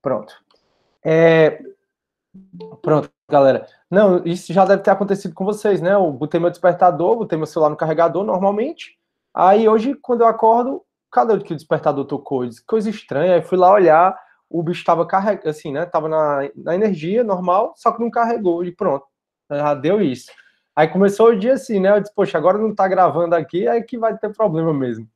Pronto. Pronto, galera. Não, isso já deve ter acontecido com vocês, né? Eu botei meu despertador, botei meu celular no carregador normalmente. Aí hoje, quando eu acordo, cadê o que o despertador tocou? Eu disse, coisa estranha. Aí fui lá olhar, o bicho tava carregado, assim, né? Tava na energia normal, só que não carregou. E pronto, já deu isso. Aí começou o dia assim, né? Eu disse, poxa, agora não tá gravando aqui, aí que vai ter problema mesmo.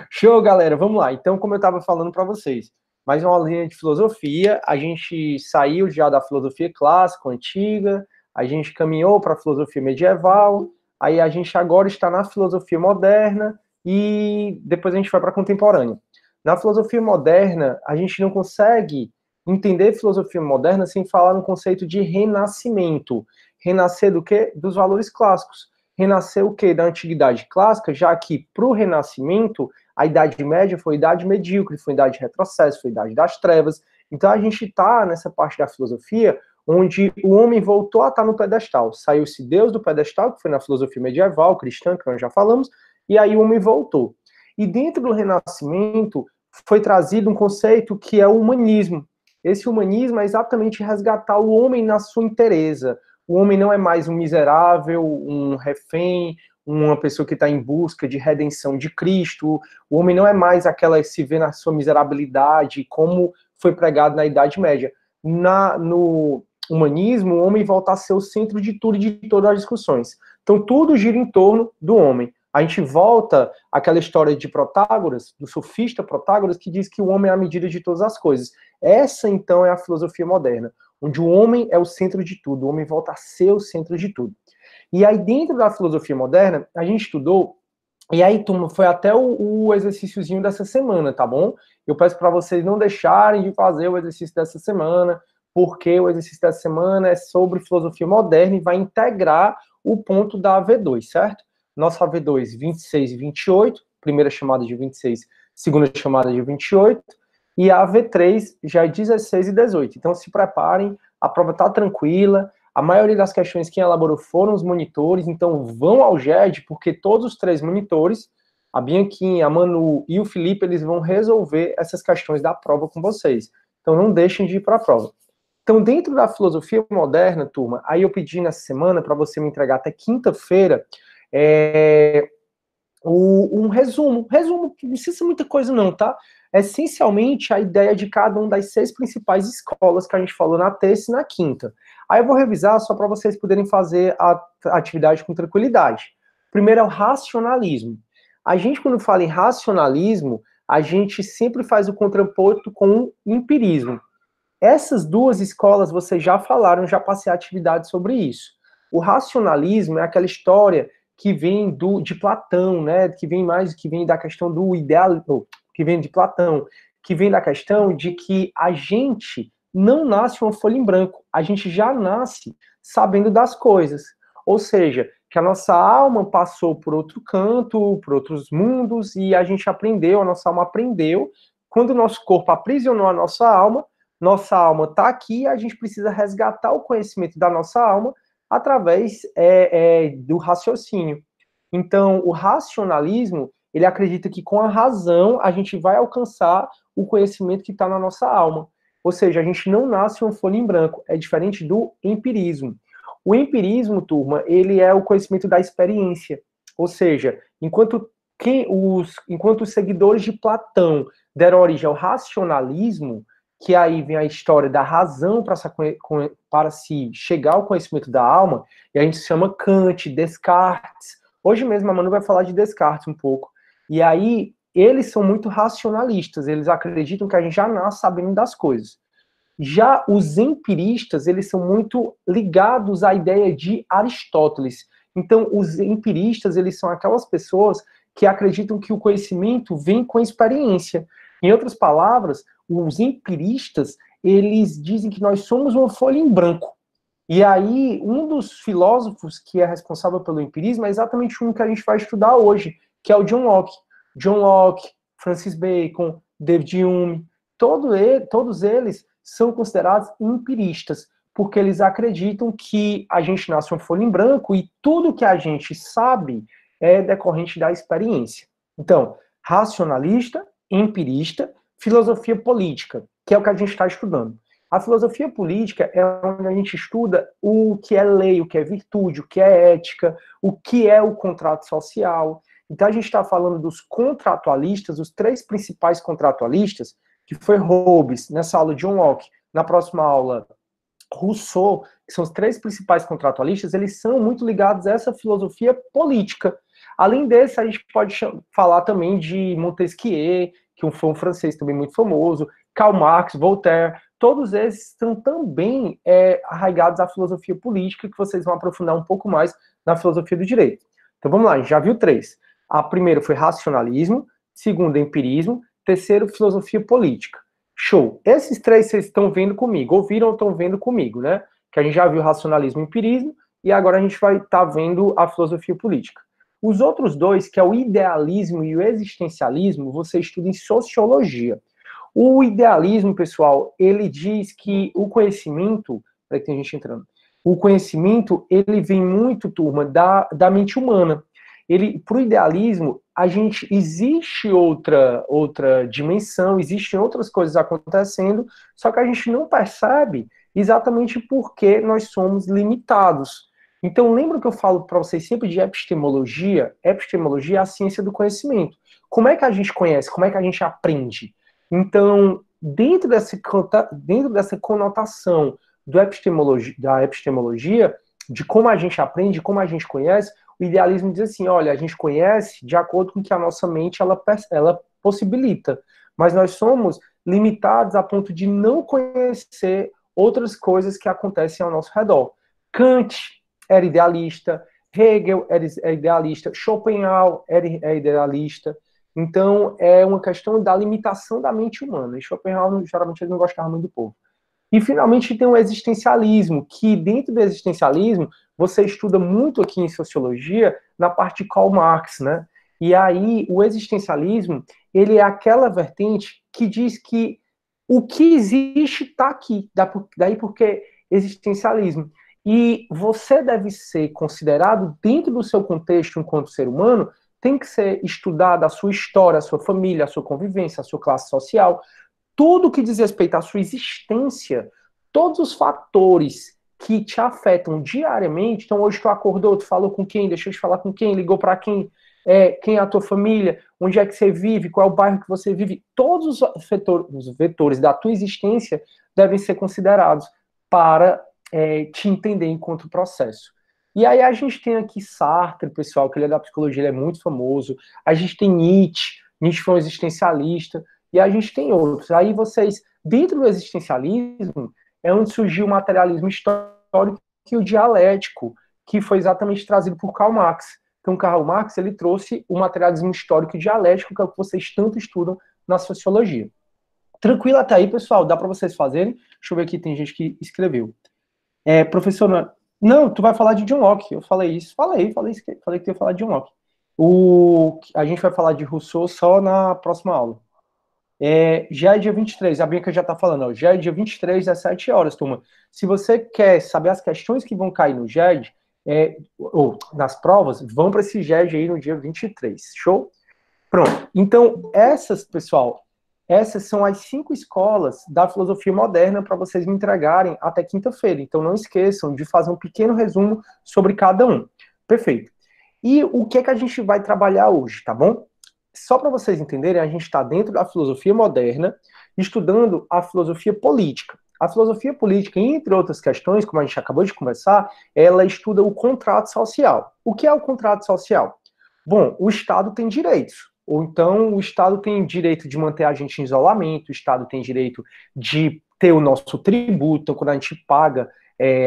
Show, galera, vamos lá. Então, como eu estava falando para vocês, mais uma linha de filosofia. A gente saiu já da filosofia clássica, antiga, a gente caminhou para a filosofia medieval, aí a gente agora está na filosofia moderna e depois a gente vai para a contemporânea. Na filosofia moderna, a gente não consegue entender filosofia moderna sem falar no conceito de renascimento. Renascer do quê? Dos valores clássicos. Renascer o quê? Da antiguidade clássica, já que para o renascimento a Idade Média foi a Idade Medíocre, foi a Idade de Retrocesso, foi a Idade das Trevas. Então a gente está nessa parte da filosofia onde o homem voltou a estar no pedestal. Saiu-se Deus do pedestal, que foi na filosofia medieval, cristã, que nós já falamos, e aí o homem voltou. E dentro do Renascimento foi trazido um conceito que é o humanismo. Esse humanismo é exatamente resgatar o homem na sua inteireza. O homem não é mais um miserável, um refém, uma pessoa que está em busca de redenção de Cristo. O homem não é mais aquela que se vê na sua miserabilidade, como foi pregado na Idade Média. No humanismo, o homem volta a ser o centro de tudo e de todas as discussões. Então, tudo gira em torno do homem. A gente volta àquela história de Protágoras, do sofista Protágoras, que diz que o homem é a medida de todas as coisas. Essa, então, é a filosofia moderna, onde o homem é o centro de tudo, o homem volta a ser o centro de tudo. E aí, dentro da filosofia moderna, a gente estudou, e aí, turma, foi até o exercíciozinho dessa semana, tá bom? Eu peço para vocês não deixarem de fazer o exercício dessa semana, porque o exercício dessa semana é sobre filosofia moderna e vai integrar o ponto da AV2, certo? Nossa AV2, 26 e 28, primeira chamada de 26, segunda chamada de 28, e a AV3 já é 16 e 18. Então, se preparem, a prova tá tranquila. A maioria das questões quem elaborou foram os monitores, então vão ao GED, porque todos os três monitores, a Bianquinha, a Manu e o Felipe, eles vão resolver essas questões da prova com vocês. Então não deixem de ir para a prova. Então, dentro da filosofia moderna, turma, aí eu pedi nessa semana para você me entregar até quinta-feira um resumo. Resumo, não precisa ser muita coisa não, tá? Essencialmente a ideia de cada uma das 6 principais escolas que a gente falou na terça e na quinta. Aí eu vou revisar só para vocês poderem fazer a atividade com tranquilidade. Primeiro é o racionalismo. A gente, quando fala em racionalismo, a gente sempre faz o contraponto com o empirismo. Essas duas escolas vocês já falaram, já passei a atividade sobre isso. O racionalismo é aquela história que vem de Platão, né? Que vem da questão do ideal, que vem de Platão, que vem da questão de que a gente não nasce uma folha em branco, a gente já nasce sabendo das coisas. Ou seja, que a nossa alma passou por outro canto, por outros mundos, e a gente aprendeu, a nossa alma aprendeu. Quando o nosso corpo aprisionou a nossa alma está aqui e a gente precisa resgatar o conhecimento da nossa alma através do raciocínio. Então, o racionalismo, ele acredita que com a razão a gente vai alcançar o conhecimento que está na nossa alma. Ou seja, a gente não nasce uma folha em branco, é diferente do empirismo. O empirismo, turma, ele é o conhecimento da experiência. Ou seja, enquanto os seguidores de Platão deram origem ao racionalismo, que aí vem a história da razão para se chegar ao conhecimento da alma, e a gente chama Kant, Descartes. Hoje mesmo a Manu vai falar de Descartes um pouco. E aí, eles são muito racionalistas, eles acreditam que a gente já nasce sabendo das coisas. Já os empiristas, eles são muito ligados à ideia de Aristóteles. Então, os empiristas, eles são aquelas pessoas que acreditam que o conhecimento vem com a experiência. Em outras palavras, os empiristas, eles dizem que nós somos uma folha em branco. E aí, um dos filósofos que é responsável pelo empirismo é exatamente um que a gente vai estudar hoje, que é o John Locke. John Locke, Francis Bacon, David Hume, todos eles são considerados empiristas, porque eles acreditam que a gente nasce uma folha em branco e tudo que a gente sabe é decorrente da experiência. Então, racionalista, empirista, filosofia política. que é o que a gente está estudando. A filosofia política é onde a gente estuda o que é lei, o que é virtude, o que é ética, o que é o contrato social. Então a gente está falando dos contratualistas, os 3 principais contratualistas, que foi Hobbes, nessa aula John Locke, na próxima aula Rousseau, que são os 3 principais contratualistas, eles são muito ligados a essa filosofia política. Além desse, a gente pode falar também de Montesquieu, que foi um francês também muito famoso, Karl Marx, Voltaire, todos esses estão também arraigados à filosofia política, que vocês vão aprofundar um pouco mais na filosofia do direito. Então vamos lá, a gente já viu 3. A primeira foi racionalismo, segunda, empirismo, terceiro, filosofia política. Show. Esses 3 vocês estão vendo comigo, ouviram ou estão vendo comigo, né? Que a gente já viu racionalismo e empirismo, e agora a gente vai estar vendo a filosofia política. Os outros 2, que é o idealismo e o existencialismo, você estuda em sociologia. O idealismo, pessoal, ele diz que o conhecimento, peraí que tem gente entrando, o conhecimento, ele vem muito, turma, da mente humana. Para o idealismo, existe outra dimensão, existem outras coisas acontecendo, só que a gente não percebe exatamente porque nós somos limitados. Então, lembra que eu falo para vocês sempre de epistemologia? Epistemologia é a ciência do conhecimento. Como é que a gente conhece? Como é que a gente aprende? Então, dentro dessa conotação da epistemologia, de como a gente aprende, como a gente conhece, o idealismo diz assim, olha, a gente conhece de acordo com o que a nossa mente ela possibilita, mas nós somos limitados a ponto de não conhecer outras coisas que acontecem ao nosso redor. Kant era idealista, Hegel era idealista, Schopenhauer era idealista. Então, é uma questão da limitação da mente humana. E Schopenhauer, geralmente, ele não gostava muito do povo. E, finalmente, tem o existencialismo, que dentro do existencialismo, você estuda muito aqui em sociologia, na parte de Karl Marx, né? E aí, o existencialismo, ele é aquela vertente que diz que o que existe está aqui. Daí porque existencialismo. E você deve ser considerado, dentro do seu contexto enquanto ser humano, tem que ser estudada a sua história, a sua família, a sua convivência, a sua classe social, tudo que diz respeito à sua existência, todos os fatores que te afetam diariamente. Então, hoje tu acordou, tu falou com quem, deixou de falar com quem, ligou para quem, quem é a tua família, onde é que você vive, qual é o bairro que você vive, todos os vetores da tua existência devem ser considerados para te entender enquanto processo. E aí a gente tem aqui Sartre, pessoal, que ele é da psicologia, ele é muito famoso. A gente tem Nietzsche foi um existencialista, e a gente tem outros. Aí vocês, dentro do existencialismo, é onde surgiu o materialismo histórico e o dialético, que foi exatamente trazido por Karl Marx. Então, Karl Marx, ele trouxe o materialismo histórico e dialético, que é o que vocês tanto estudam na sociologia. Tranquilo até aí, pessoal? Dá para vocês fazerem? Deixa eu ver aqui, tem gente que escreveu. Professor, não, tu vai falar de John Locke. Eu falei isso. Falei que ia falar de John Locke. A gente vai falar de Rousseau só na próxima aula. Já é dia 23, a Bianca já tá falando, ó, já é dia 23, às 7 horas, turma. Se você quer saber as questões que vão cair no GED, ou nas provas, vão para esse GED aí no dia 23, show? Pronto. Então, pessoal, essas são as 5 escolas da filosofia moderna para vocês me entregarem até quinta-feira. Então, não esqueçam de fazer um pequeno resumo sobre cada um. Perfeito. E o que é que a gente vai trabalhar hoje, tá bom? Só para vocês entenderem, a gente está dentro da filosofia moderna, estudando a filosofia política. A filosofia política, entre outras questões, como a gente acabou de conversar, ela estuda o contrato social. O que é o contrato social? Bom, o Estado tem direitos. Ou então o Estado tem direito de manter a gente em isolamento, o Estado tem direito de ter o nosso tributo, então quando a gente paga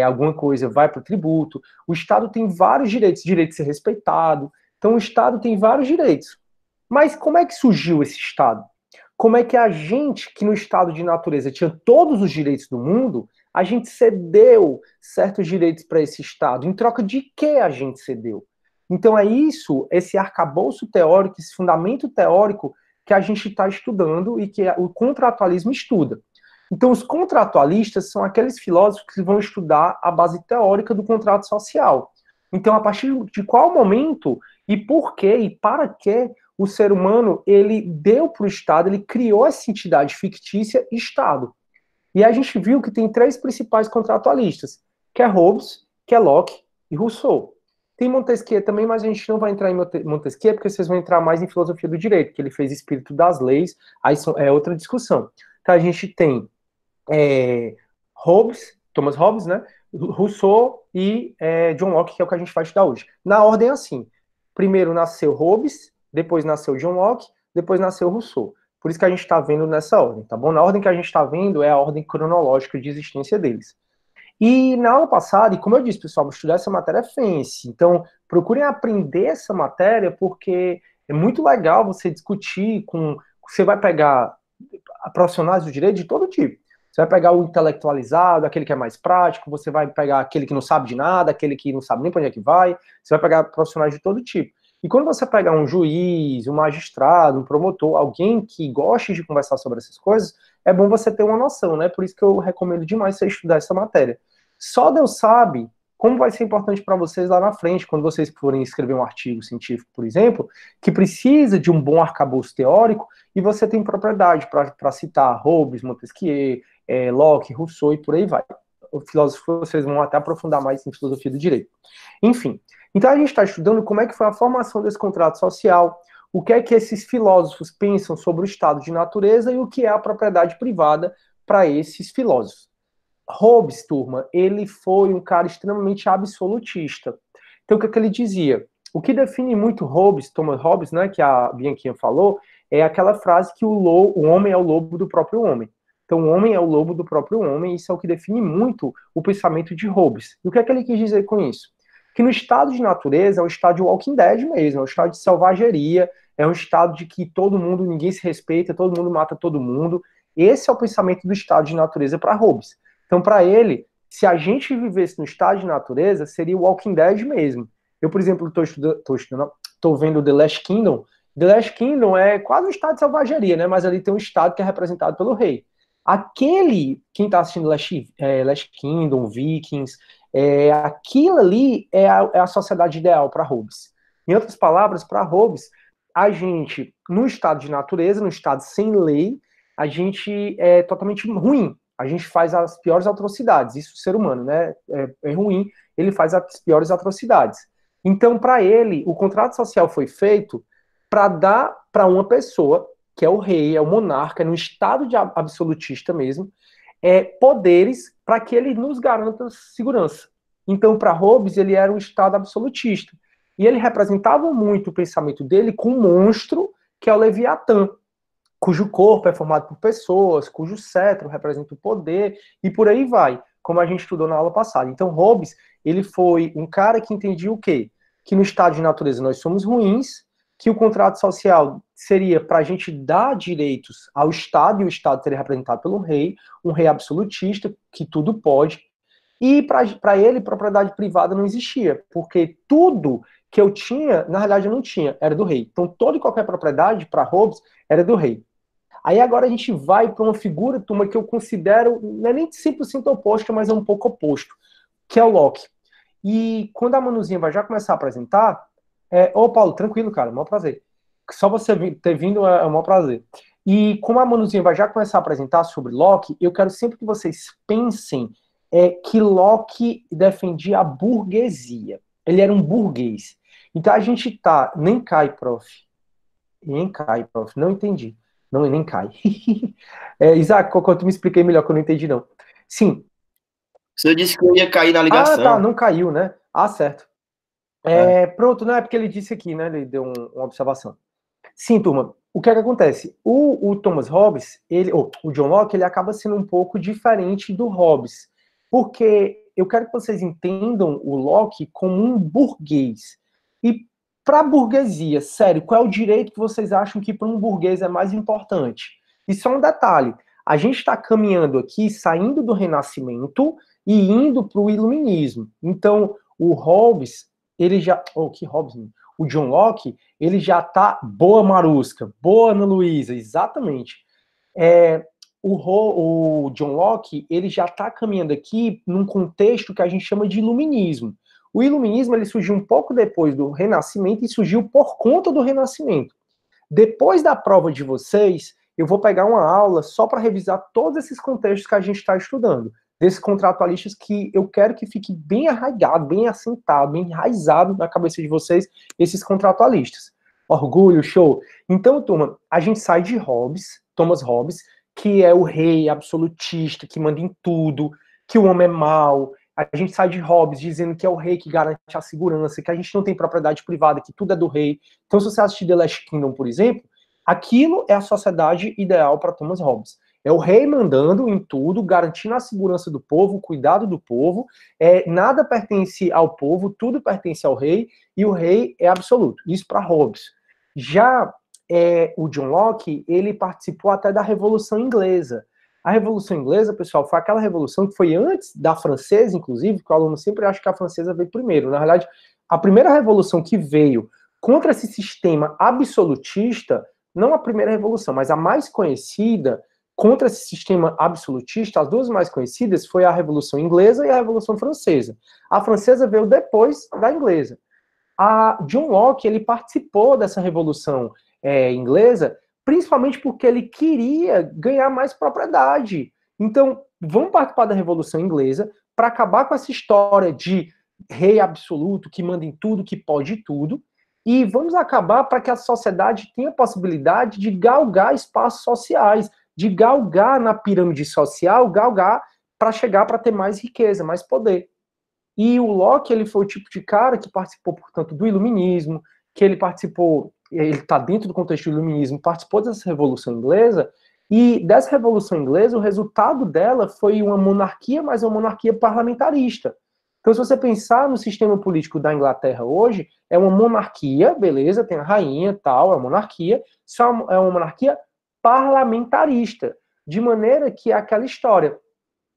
alguma coisa, vai para o tributo. O Estado tem vários direitos, direito de ser respeitado. Então o Estado tem vários direitos. Mas como é que surgiu esse Estado? Como é que a gente, que no estado de natureza tinha todos os direitos do mundo, a gente cedeu certos direitos para esse Estado? Em troca de que a gente cedeu? Então é isso, esse arcabouço teórico, esse fundamento teórico que a gente está estudando e que o contratualismo estuda. Então os contratualistas são aqueles filósofos que vão estudar a base teórica do contrato social. Então a partir de qual momento e por que e para que o ser humano, ele deu para o Estado, ele criou essa entidade fictícia, Estado. E a gente viu que tem três principais contratualistas, que é Hobbes, que é Locke e Rousseau. Tem Montesquieu também, mas a gente não vai entrar em Montesquieu, porque vocês vão entrar mais em filosofia do direito, que ele fez Espírito das Leis, aí é outra discussão. Então a gente tem Hobbes, Thomas Hobbes, né? Rousseau e John Locke, que é o que a gente vai estudar hoje. Na ordem é assim, primeiro nasceu Hobbes, depois nasceu John Locke, depois nasceu Rousseau. Por isso que a gente está vendo nessa ordem, tá bom? Na ordem que a gente está vendo é a ordem cronológica de existência deles. E na aula passada, e como eu disse, pessoal, estudar essa matéria é fence. Então, procurem aprender essa matéria, porque é muito legal você discutir com... Você vai pegar profissionais do direito de todo tipo. Você vai pegar o intelectualizado, aquele que é mais prático, você vai pegar aquele que não sabe de nada, aquele que não sabe nem para onde é que vai, você vai pegar profissionais de todo tipo. E quando você pegar um juiz, um magistrado, um promotor, alguém que goste de conversar sobre essas coisas, é bom você ter uma noção, né? Por isso que eu recomendo demais você estudar essa matéria. Só Deus sabe como vai ser importante para vocês lá na frente, quando vocês forem escrever um artigo científico, por exemplo, que precisa de um bom arcabouço teórico, e você tem propriedade para citar Hobbes, Montesquieu, Locke, Rousseau e por aí vai. O filósofo, vocês vão até aprofundar mais em filosofia do direito. Enfim, então a gente está estudando como é que foi a formação desse contrato social, o que é que esses filósofos pensam sobre o estado de natureza e o que é a propriedade privada para esses filósofos. Hobbes, turma, ele foi um cara extremamente absolutista. Então, o que é que ele dizia? O que define muito Hobbes, Thomas Hobbes, né, que a Bianquinha falou, é aquela frase que o homem é o lobo do próprio homem. Então, o homem é o lobo do próprio homem, e isso é o que define muito o pensamento de Hobbes. E o que é que ele quis dizer com isso? Que no estado de natureza é um estado de Walking Dead mesmo, é um estado de selvageria, é um estado de que todo mundo, ninguém se respeita, todo mundo mata todo mundo. Esse é o pensamento do estado de natureza para Hobbes. Então, para ele, se a gente vivesse no estado de natureza, seria o Walking Dead mesmo. Eu, por exemplo, estou vendo The Last Kingdom. The Last Kingdom é quase um estado de selvageria, né? Mas ali tem um estado que é representado pelo rei. Quem está assistindo Last Kingdom, Vikings, aquilo ali é a sociedade ideal para Hobbes. Em outras palavras, para Hobbes, a gente, no estado de natureza, no estado sem lei, a gente é totalmente ruim. A gente faz as piores atrocidades. Isso, o ser humano, né? É ruim, ele faz as piores atrocidades. Então, para ele, o contrato social foi feito para dar para uma pessoa, que é o rei, é o monarca, no estado de absolutista mesmo, poderes para que ele nos garanta segurança. Então, para Hobbes, ele era um estado absolutista. E ele representava muito o pensamento dele com um monstro, que é o Leviatã, cujo corpo é formado por pessoas, cujo cetro representa o poder, e por aí vai, como a gente estudou na aula passada. Então, Hobbes, ele foi um cara que entendia o quê? Que no estado de natureza nós somos ruins, que o contrato social seria para a gente dar direitos ao Estado, e o Estado seria representado pelo rei, um rei absolutista, que tudo pode, e para ele, propriedade privada não existia, porque tudo que eu tinha, na realidade eu não tinha, era do rei. Então, toda e qualquer propriedade, para Hobbes, era do rei. Aí agora a gente vai para uma figura, turma, que eu considero, não é nem 100% oposta, mas é um pouco oposto, que é o Locke. E quando a Manuzinha vai já começar a apresentar, ô Paulo, tranquilo, cara, é um maior prazer. Só você ter vindo é um maior prazer. E como a Manuzinha vai já começar a apresentar sobre Locke, eu quero sempre que vocês pensem que Locke defendia a burguesia. Ele era um burguês. Então a gente tá, nem cai, prof. Nem cai, prof. Não entendi. Não, nem cai. Isaac, quando tu me expliquei melhor, que eu não entendi, não. Sim. Você disse que eu ia cair na ligação. Ah, tá, não caiu, né? Ah, certo. Pronto, não é porque ele disse aqui, né? Ele deu uma observação. Sim, turma. O que é que acontece? O Thomas Hobbes, o John Locke, ele acaba sendo um pouco diferente do Hobbes. Porque eu quero que vocês entendam o Locke como um burguês. E para a burguesia, sério, qual é o direito que vocês acham que para um burguês é mais importante? E só um detalhe, a gente está caminhando aqui, saindo do Renascimento e indo para o Iluminismo. Então, o Hobbes, ele já... que Hobbes, o John Locke, ele já tá... Boa, Marusca. Boa, Ana Luísa. Exatamente. O John Locke, ele já está caminhando aqui num contexto que a gente chama de iluminismo. O iluminismo, ele surgiu um pouco depois do Renascimento e surgiu por conta do Renascimento. Depois da prova de vocês, eu vou pegar uma aula só para revisar todos esses contextos que a gente está estudando, desses contratualistas que eu quero que fique bem arraigado, bem assentado, bem enraizado na cabeça de vocês, esses contratualistas. Orgulho, show. Então, turma, a gente sai de Hobbes, Thomas Hobbes, que é o rei absolutista, que manda em tudo, que o homem é mau. A gente sai de Hobbes dizendo que é o rei que garante a segurança, que a gente não tem propriedade privada, que tudo é do rei. Então, se você assistir The Last Kingdom, por exemplo, aquilo é a sociedade ideal para Thomas Hobbes. É o rei mandando em tudo, garantindo a segurança do povo, o cuidado do povo. Nada pertence ao povo, tudo pertence ao rei, e o rei é absoluto. Isso para Hobbes. Já o John Locke, ele participou até da Revolução Inglesa. A Revolução Inglesa, pessoal, foi aquela revolução que foi antes da francesa, inclusive, que o aluno sempre acha que a francesa veio primeiro. Na verdade, a primeira revolução que veio contra esse sistema absolutista, não a primeira revolução, mas a mais conhecida, contra esse sistema absolutista, as duas mais conhecidas foi a Revolução Inglesa e a Revolução Francesa. A francesa veio depois da inglesa. A John Locke, ele participou dessa Revolução Inglesa, principalmente porque ele queria ganhar mais propriedade. Então, vamos participar da Revolução Inglesa para acabar com essa história de rei absoluto, que manda em tudo, que pode tudo, e vamos acabar para que a sociedade tenha a possibilidade de galgar espaços sociais, de galgar na pirâmide social, galgar para chegar para ter mais riqueza, mais poder. E o Locke, ele foi o tipo de cara que participou, portanto, do iluminismo, que ele participou, ele está dentro do contexto do iluminismo, participou dessa Revolução Inglesa, e dessa Revolução Inglesa, o resultado dela foi uma monarquia, mas uma monarquia parlamentarista. Então, se você pensar no sistema político da Inglaterra hoje, é uma monarquia, beleza, tem a rainha e tal, é uma monarquia, só é uma monarquia parlamentarista, de maneira que é aquela história,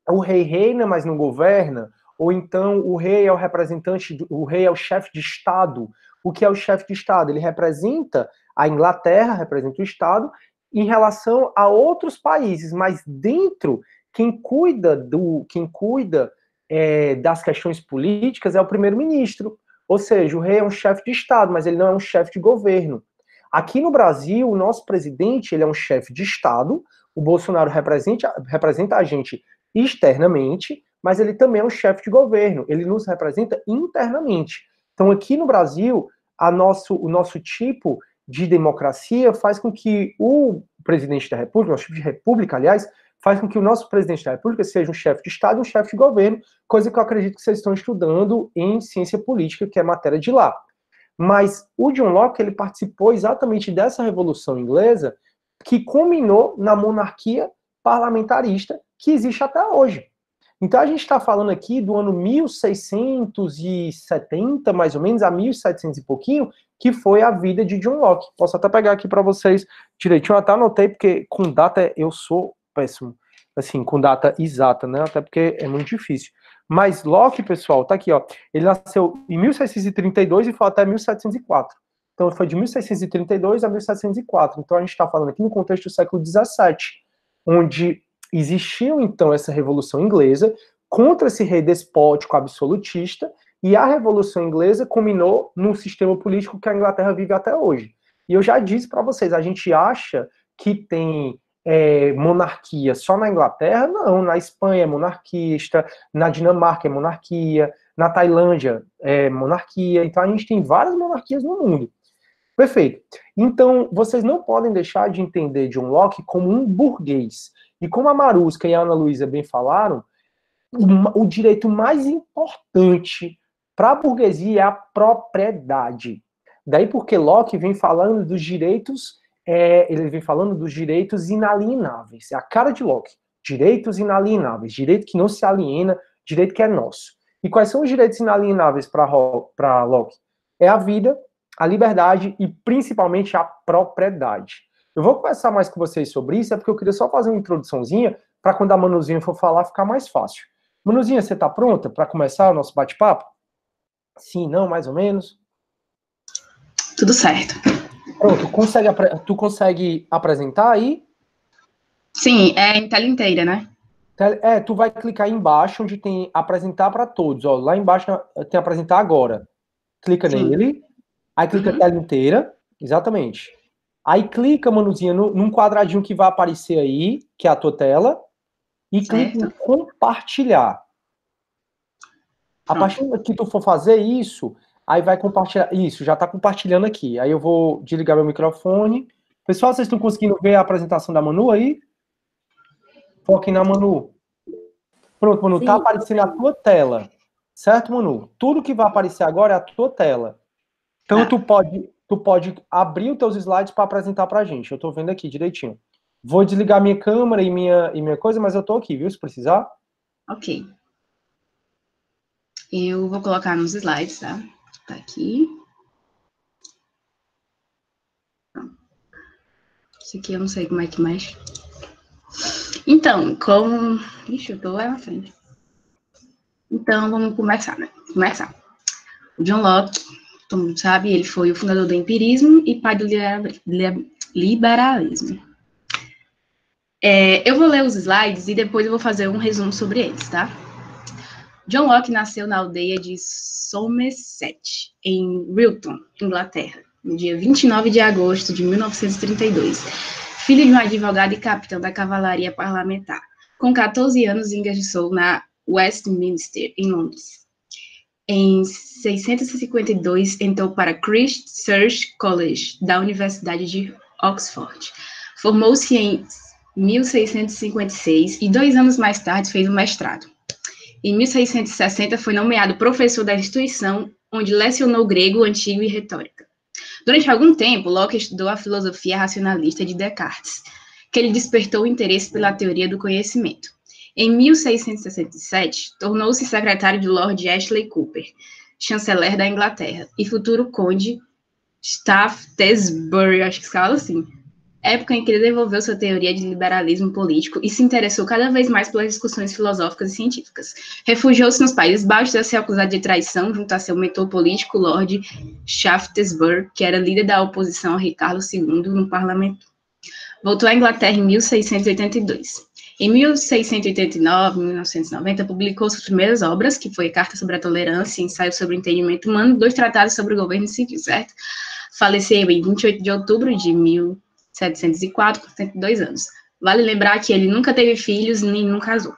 o rei reina, mas não governa, ou então o rei é o representante, o rei é o chefe de Estado. O que é o chefe de Estado? Ele representa a Inglaterra, representa o Estado, em relação a outros países, mas dentro, quem cuida das questões políticas é o primeiro-ministro. Ou seja, o rei é um chefe de Estado, mas ele não é um chefe de governo. Aqui no Brasil, o nosso presidente ele é um chefe de Estado, o Bolsonaro representa a gente externamente, mas ele também é um chefe de governo, ele nos representa internamente. Então, aqui no Brasil, o nosso tipo de democracia faz com que o presidente da República, o nosso tipo de república, aliás, faz com que o nosso presidente da República seja um chefe de Estado e um chefe de governo, coisa que eu acredito que vocês estão estudando em ciência política, que é matéria de lá. Mas o John Locke, ele participou exatamente dessa Revolução Inglesa, que culminou na monarquia parlamentarista que existe até hoje. Então a gente está falando aqui do ano 1670, mais ou menos, a 1700 e pouquinho, que foi a vida de John Locke. Posso até pegar aqui para vocês direitinho, eu até anotei, porque com data eu sou péssimo, assim, com data exata, né, até porque é muito difícil. Mas Locke, pessoal, tá aqui, ó, ele nasceu em 1632 e foi até 1704. Então foi de 1632 a 1704. Então a gente está falando aqui no contexto do século XVII, onde existiu, então, essa Revolução Inglesa contra esse rei despótico absolutista, e a Revolução Inglesa culminou no sistema político que a Inglaterra vive até hoje. E eu já disse para vocês, a gente acha que tem monarquia só na Inglaterra? Não, na Espanha é monarquista, na Dinamarca é monarquia, na Tailândia é monarquia, então a gente tem várias monarquias no mundo. Perfeito. Então, vocês não podem deixar de entender John Locke como um burguês. E como a Marusca e a Ana Luísa bem falaram, o direito mais importante para a burguesia é a propriedade. Daí porque Locke vem falando dos direitos, ele vem falando dos direitos inalienáveis. É a cara de Locke. Direitos inalienáveis, direito que não se aliena, direito que é nosso. E quais são os direitos inalienáveis para Locke? É a vida, a liberdade e principalmente a propriedade. Eu vou conversar mais com vocês sobre isso, porque eu queria só fazer uma introduçãozinha para quando a Manuzinha for falar ficar mais fácil. Manuzinha, você está pronta para começar o nosso bate-papo? Sim, não, mais ou menos? Tudo certo. Pronto, tu consegue apresentar aí? Sim, é em tela inteira, né? Tu vai clicar aí embaixo onde tem apresentar para todos. Ó, lá embaixo tem apresentar agora. Clica nele, aí clica tela inteira, exatamente. Aí clica, Manuzinha, num quadradinho que vai aparecer aí, que é a tua tela, e clica em compartilhar. A partir que tu for fazer isso, aí vai compartilhar. Isso, já está compartilhando aqui. Aí eu vou desligar meu microfone. Pessoal, vocês estão conseguindo ver a apresentação da Manu aí? Foquem na Manu. Pronto, Manu, tá aparecendo a tua tela. Certo, Manu? Tudo que vai aparecer agora é a tua tela. Então tu pode abrir os teus slides para apresentar pra gente. Eu tô vendo aqui direitinho. Vou desligar minha câmera e minha coisa, mas eu tô aqui, viu? Se precisar. Ok. Eu vou colocar nos slides, tá? Tá aqui. Isso aqui eu não sei como é que mexe. Então, como... Ixi, eu tô lá na frente. Então, vamos começar, né? O John Locke, todo mundo sabe, ele foi o fundador do empirismo e pai do liberalismo. Eu vou ler os slides e depois eu vou fazer um resumo sobre eles, tá? John Locke nasceu na aldeia de Somerset, em Wilton, Inglaterra, no dia 29 de agosto de 1932, filho de um advogado e capitão da cavalaria parlamentar. Com 14 anos, ingressou na Westminster, em Londres. Em 652, entrou para Christ Church College, da Universidade de Oxford. Formou-se em 1656 e 2 anos mais tarde fez o mestrado. Em 1660, foi nomeado professor da instituição, onde lecionou grego antigo e retórica. Durante algum tempo, Locke estudou a filosofia racionalista de Descartes, que lhe despertou o interesse pela teoria do conhecimento. Em 1667, tornou-se secretário de Lord Ashley Cooper, chanceler da Inglaterra, e futuro conde Shaftesbury, acho que se fala assim, época em que ele desenvolveu sua teoria de liberalismo político e se interessou cada vez mais pelas discussões filosóficas e científicas. Refugiou-se nos Países Baixos a ser acusado de traição junto a seu mentor político, Lord Shaftesbury, que era líder da oposição ao rei Carlos II no parlamento. Voltou à Inglaterra em 1682. Em 1689, 1990, publicou suas primeiras obras, que foi Carta sobre a Tolerância, Ensaio sobre o Entendimento Humano, 2 tratados sobre o governo civil, certo? Faleceu em 28 de outubro de 1704, com 102 anos. Vale lembrar que ele nunca teve filhos, nem nunca casou.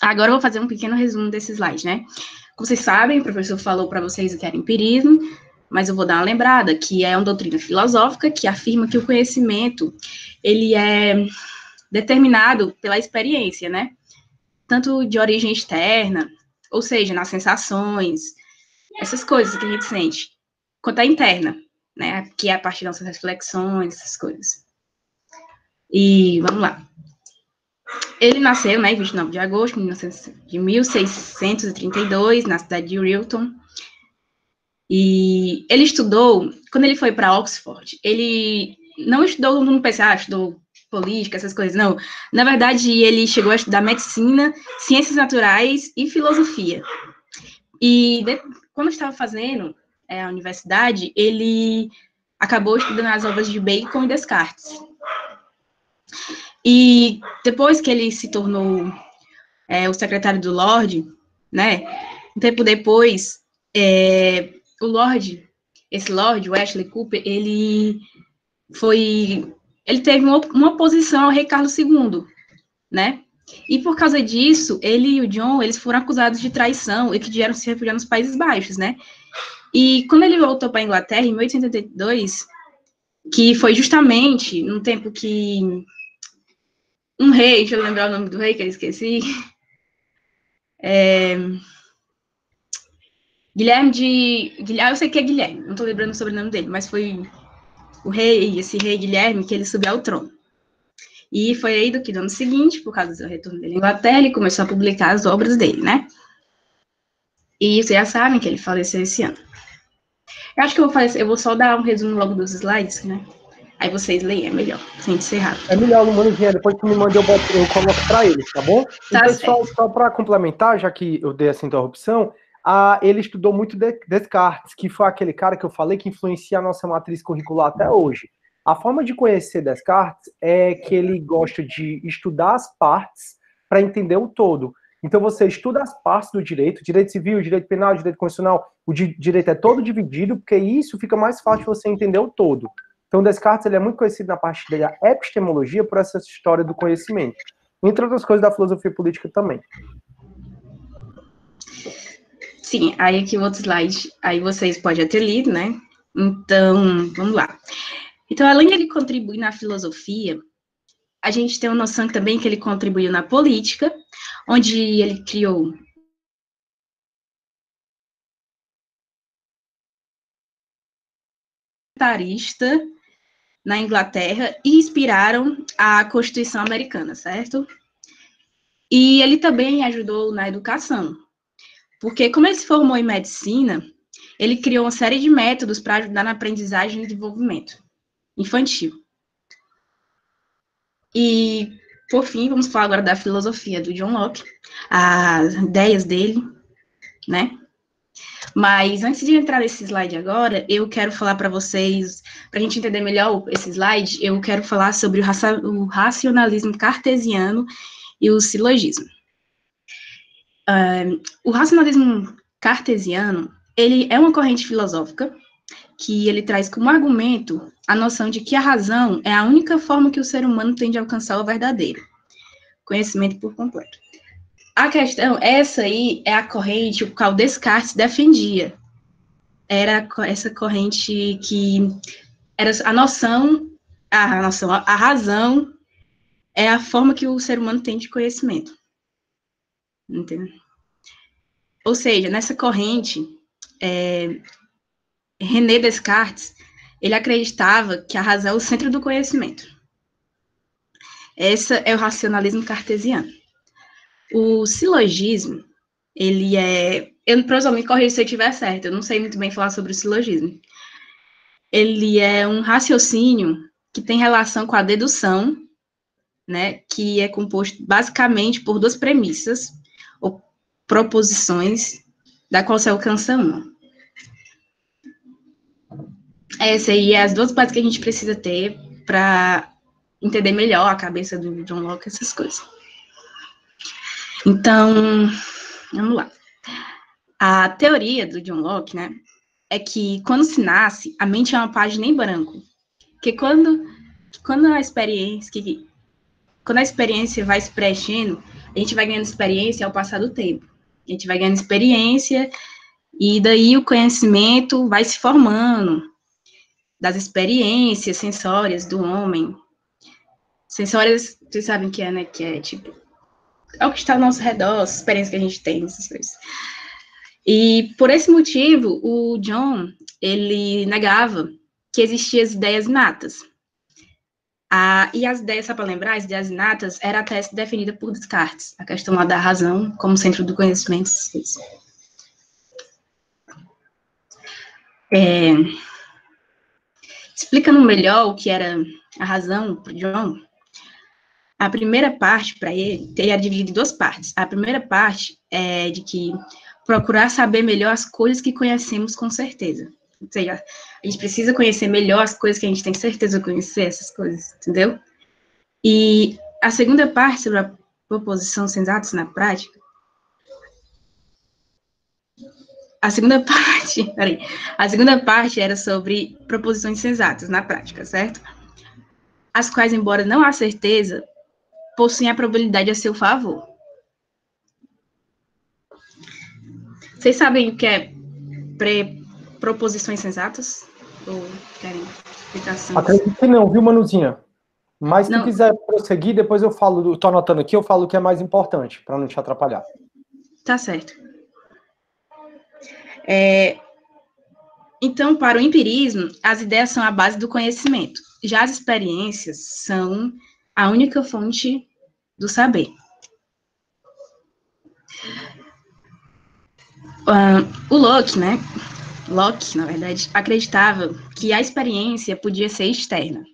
Agora eu vou fazer um pequeno resumo desse slide, né? Como vocês sabem, o professor falou para vocês o que era empirismo, mas eu vou dar uma lembrada, que é uma doutrina filosófica que afirma que o conhecimento, ele é determinado pela experiência, né? Tanto de origem externa, ou seja, nas sensações, essas coisas que a gente sente, quanto a interna, né? Que é a partir das nossas reflexões, essas coisas. E vamos lá. Ele nasceu, né, em 29 de agosto de 1632, na cidade de Wilton. E ele estudou, quando ele foi para Oxford, ele não estudou, todo mundo pensa, estudou política, essas coisas, não. Na verdade, ele chegou a estudar medicina, ciências naturais e filosofia. E quando estava fazendo a universidade, ele acabou estudando as obras de Bacon e Descartes. E depois que ele se tornou o secretário do Lorde, né, um tempo depois, o Ashley Cooper, ele teve uma oposição ao rei Carlos II, né? E por causa disso, ele e o John, eles foram acusados de traição e que vieram se refugiar nos Países Baixos, né? E quando ele voltou para a Inglaterra, em 1882, que foi justamente num tempo que um rei, deixa eu lembrar o nome do rei que eu esqueci, eu sei que é Guilherme, não estou lembrando o sobrenome dele, mas foi esse rei Guilherme, que ele subiu ao trono. E foi aí do ano seguinte, por causa do retorno dele à Inglaterra, ele começou a publicar as obras dele, né? E vocês já sabem que ele faleceu esse ano. Eu acho que eu vou só dar um resumo logo dos slides, né? Aí vocês leem, é melhor, sem encerrar. É melhor, Manuzinha, depois que me manda, eu coloco para ele, tá bom? Tá, e pessoal, só para complementar, já que eu dei essa interrupção, ele estudou muito Descartes, que foi aquele cara que eu falei que influencia a nossa matriz curricular até hoje. A forma de conhecer Descartes é que ele gosta de estudar as partes para entender o todo. Então você estuda as partes do direito civil, direito penal, direito constitucional, o direito é todo dividido, porque isso fica mais fácil você entender o todo. Então, Descartes ele é muito conhecido na parte da epistemologia por essa história do conhecimento, entre outras coisas da filosofia política também. Sim, aí aqui o outro slide, aí vocês podem ter lido, né? Então, vamos lá. Então, além de ele contribuir na filosofia, a gente tem uma noção também que ele contribuiu na política, onde ele criou na Inglaterra e inspiraram a Constituição Americana, certo? E ele também ajudou na educação, porque como ele se formou em medicina, ele criou uma série de métodos para ajudar na aprendizagem e desenvolvimento infantil. E, por fim, vamos falar agora da filosofia do John Locke, as ideias dele, né? Mas antes de entrar nesse slide agora, eu quero falar para vocês, para a gente entender melhor esse slide, eu quero falar sobre o racionalismo cartesiano e o silogismo. O racionalismo cartesiano, ele é uma corrente filosófica que ele traz como argumento a noção de que a razão é a única forma que o ser humano tem de alcançar o verdadeiro conhecimento por completo. A questão, essa aí é a corrente o qual Descartes defendia. Era essa corrente que era a razão é a forma que o ser humano tem de conhecimento. Entendeu? Ou seja, nessa corrente, René Descartes, ele acreditava que a razão é o centro do conhecimento. Esse é o racionalismo cartesiano. O silogismo, ele é... Eu, professor, me corrija se eu estiver certo, eu não sei muito bem falar sobre o silogismo. Ele é um raciocínio que tem relação com a dedução, né, que é composto basicamente por duas premissas, ou proposições, da qual se alcança uma. Essa aí é as duas partes que a gente precisa ter para entender melhor a cabeça do John Locke, essas coisas. Então, vamos lá. A teoria do John Locke, né, é que quando se nasce, a mente é uma página em branco. Porque quando a experiência vai se preenchendo, a gente vai ganhando experiência ao passar do tempo. A gente vai ganhando experiência e daí o conhecimento vai se formando das experiências sensórias do homem. Sensórias, vocês sabem o que é, né? Que é tipo, é o que está ao nosso redor, as experiências que a gente tem, essas coisas. E por esse motivo, o John, ele negava que existiam as ideias inatas. E as ideias, só para lembrar, as ideias inatas era a tese definida por Descartes, a questão lá da razão como centro do conhecimento. Explicando melhor o que era a razão para John, a primeira parte para ele era dividida em duas partes. A primeira parte é de que procurar saber melhor as coisas que conhecemos com certeza. Ou seja, a gente precisa conhecer melhor as coisas que a gente tem certeza de conhecer, essas coisas, entendeu? E a segunda parte, sobre a proposição sensatos na prática, a segunda parte era sobre proposições sensatas na prática, certo? As quais, embora não há certeza, possuem a probabilidade a seu favor. Vocês sabem o que é proposições sensatas? Ou querem explicação? Acredito que não, viu, Manuzinha? Mas se Não. tu quiser prosseguir, depois eu falo, tô anotando aqui, eu falo o que é mais importante, para não te atrapalhar. Tá certo. Então, para o empirismo, as ideias são a base do conhecimento. Já as experiências são a única fonte do saber. O Locke, né? Locke, na verdade, acreditava que a experiência podia ser externa.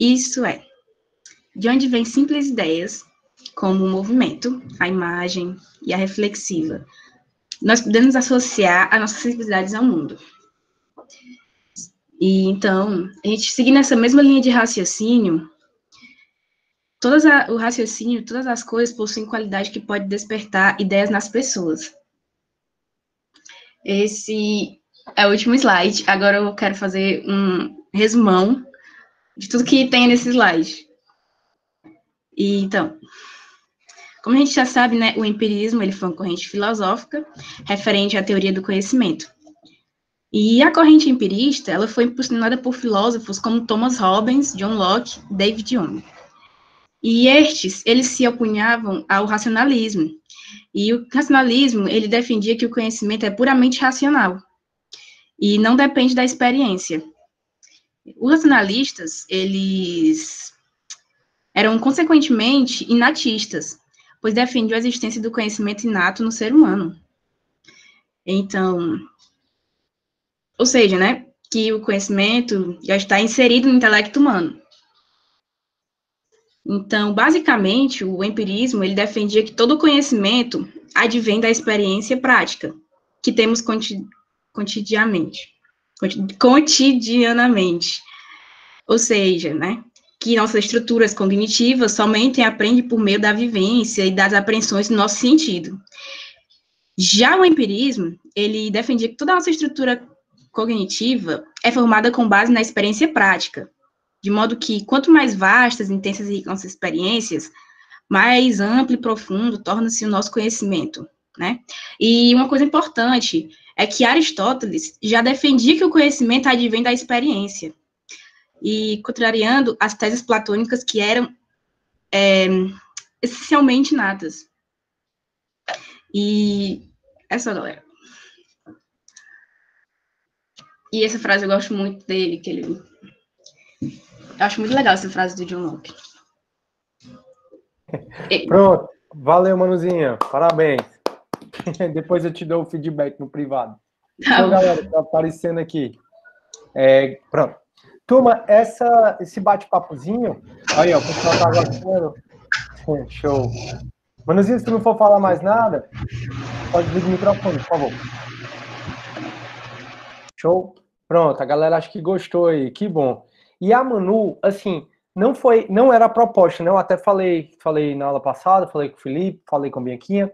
Isso é, de onde vêm simples ideias, como o movimento, a imagem e a reflexiva. Nós podemos associar as nossas sensibilidades ao mundo. E então, a gente seguindo essa mesma linha de raciocínio, o raciocínio, todas as coisas possuem qualidade que pode despertar ideias nas pessoas. Esse é o último slide. Agora eu quero fazer resumão de tudo que tem nesse slide. E, então, como a gente já sabe, né, o empirismo ele foi uma corrente filosófica referente à teoria do conhecimento. E a corrente empirista, ela foi impulsionada por filósofos como Thomas Hobbes, John Locke, David Hume. E eles se opunhavam ao racionalismo. E o racionalismo, ele defendia que o conhecimento é puramente racional e não depende da experiência. Os racionalistas, eles eram, consequentemente, inatistas, pois defendiam a existência do conhecimento inato no ser humano. Então, ou seja, né, que o conhecimento já está inserido no intelecto humano. Então, basicamente, o empirismo, ele defendia que todo conhecimento advém da experiência prática, que temos cotidianamente. Ou seja, né, que nossas estruturas cognitivas somente aprendem por meio da vivência e das apreensões do nosso sentido. Já o empirismo, ele defendia que toda a nossa estrutura cognitiva é formada com base na experiência prática, de modo que, quanto mais vastas, intensas e nossas experiências, mais amplo e profundo torna-se o nosso conhecimento, né? E uma coisa importante é que Aristóteles já defendia que o conhecimento advém da experiência, e contrariando as teses platônicas que eram essencialmente natas. E é só, galera. E essa frase eu gosto muito dele, que ele... Eu acho muito legal essa frase do John Locke. Pronto. Valeu, Manuzinha. Parabéns. Depois eu te dou o feedback no privado. Então, galera, tá aparecendo aqui. Pronto. Turma, esse bate-papozinho... Aí, ó, o pessoal tá gostando. Show. Manuzinho, se tu não for falar mais nada, pode desligar o microfone, por favor. Show? Pronto, a galera acho que gostou aí, que bom. E a Manu, assim, não era a proposta, né? Eu até falei na aula passada, falei com o Felipe, falei com a Bianquinha.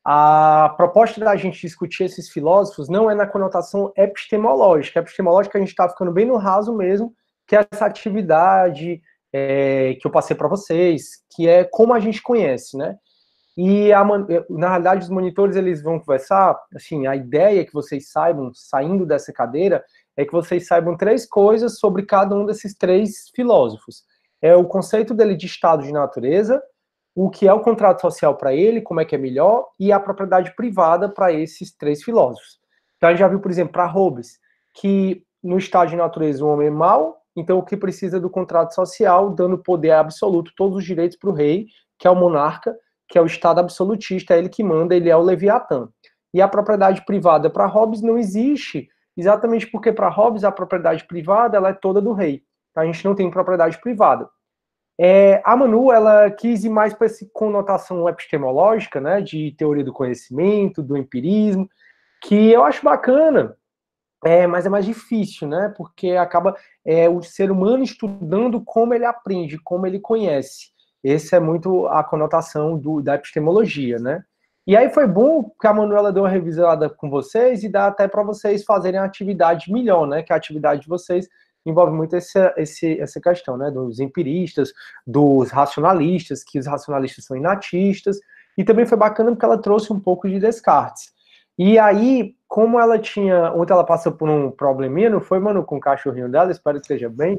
A proposta da gente discutir esses filósofos não é na conotação epistemológica. A epistemológica a gente está ficando bem no raso mesmo, que é essa atividade que eu passei para vocês, que é como a gente conhece, né? E, na realidade, os monitores, eles vão conversar, assim, a ideia é que vocês saibam, saindo dessa cadeira, é que vocês saibam 3 coisas sobre cada um desses 3 filósofos. É o conceito dele de estado de natureza, o que é o contrato social para ele, como é que é melhor, e a propriedade privada para esses 3 filósofos. Então, a gente já viu, por exemplo, para Hobbes, que no estado de natureza o homem é mau, então o que precisa do contrato social, dando poder absoluto, todos os direitos para o rei, que é o monarca, que é o Estado absolutista, é ele que manda, ele é o Leviatã. E a propriedade privada para Hobbes não existe, exatamente porque para Hobbes a propriedade privada ela é toda do rei. A gente não tem propriedade privada. A Manu, ela quis ir mais para essa conotação epistemológica, né, de teoria do conhecimento, do empirismo, que eu acho bacana, mas é mais difícil, né, porque acaba o ser humano estudando como ele aprende, como ele conhece. Essa é muito a conotação da epistemologia, né? E aí foi bom que a Manuela deu uma revisada com vocês e dá até para vocês fazerem a atividade melhor, né? Que a atividade de vocês envolve muito essa questão, né? Dos empiristas, dos racionalistas, que os racionalistas são inatistas, e também foi bacana porque ela trouxe um pouco de Descartes. E aí, como ela ontem ela passou por um probleminha, não foi, Manu, com o cachorrinho dela? Espero que esteja bem.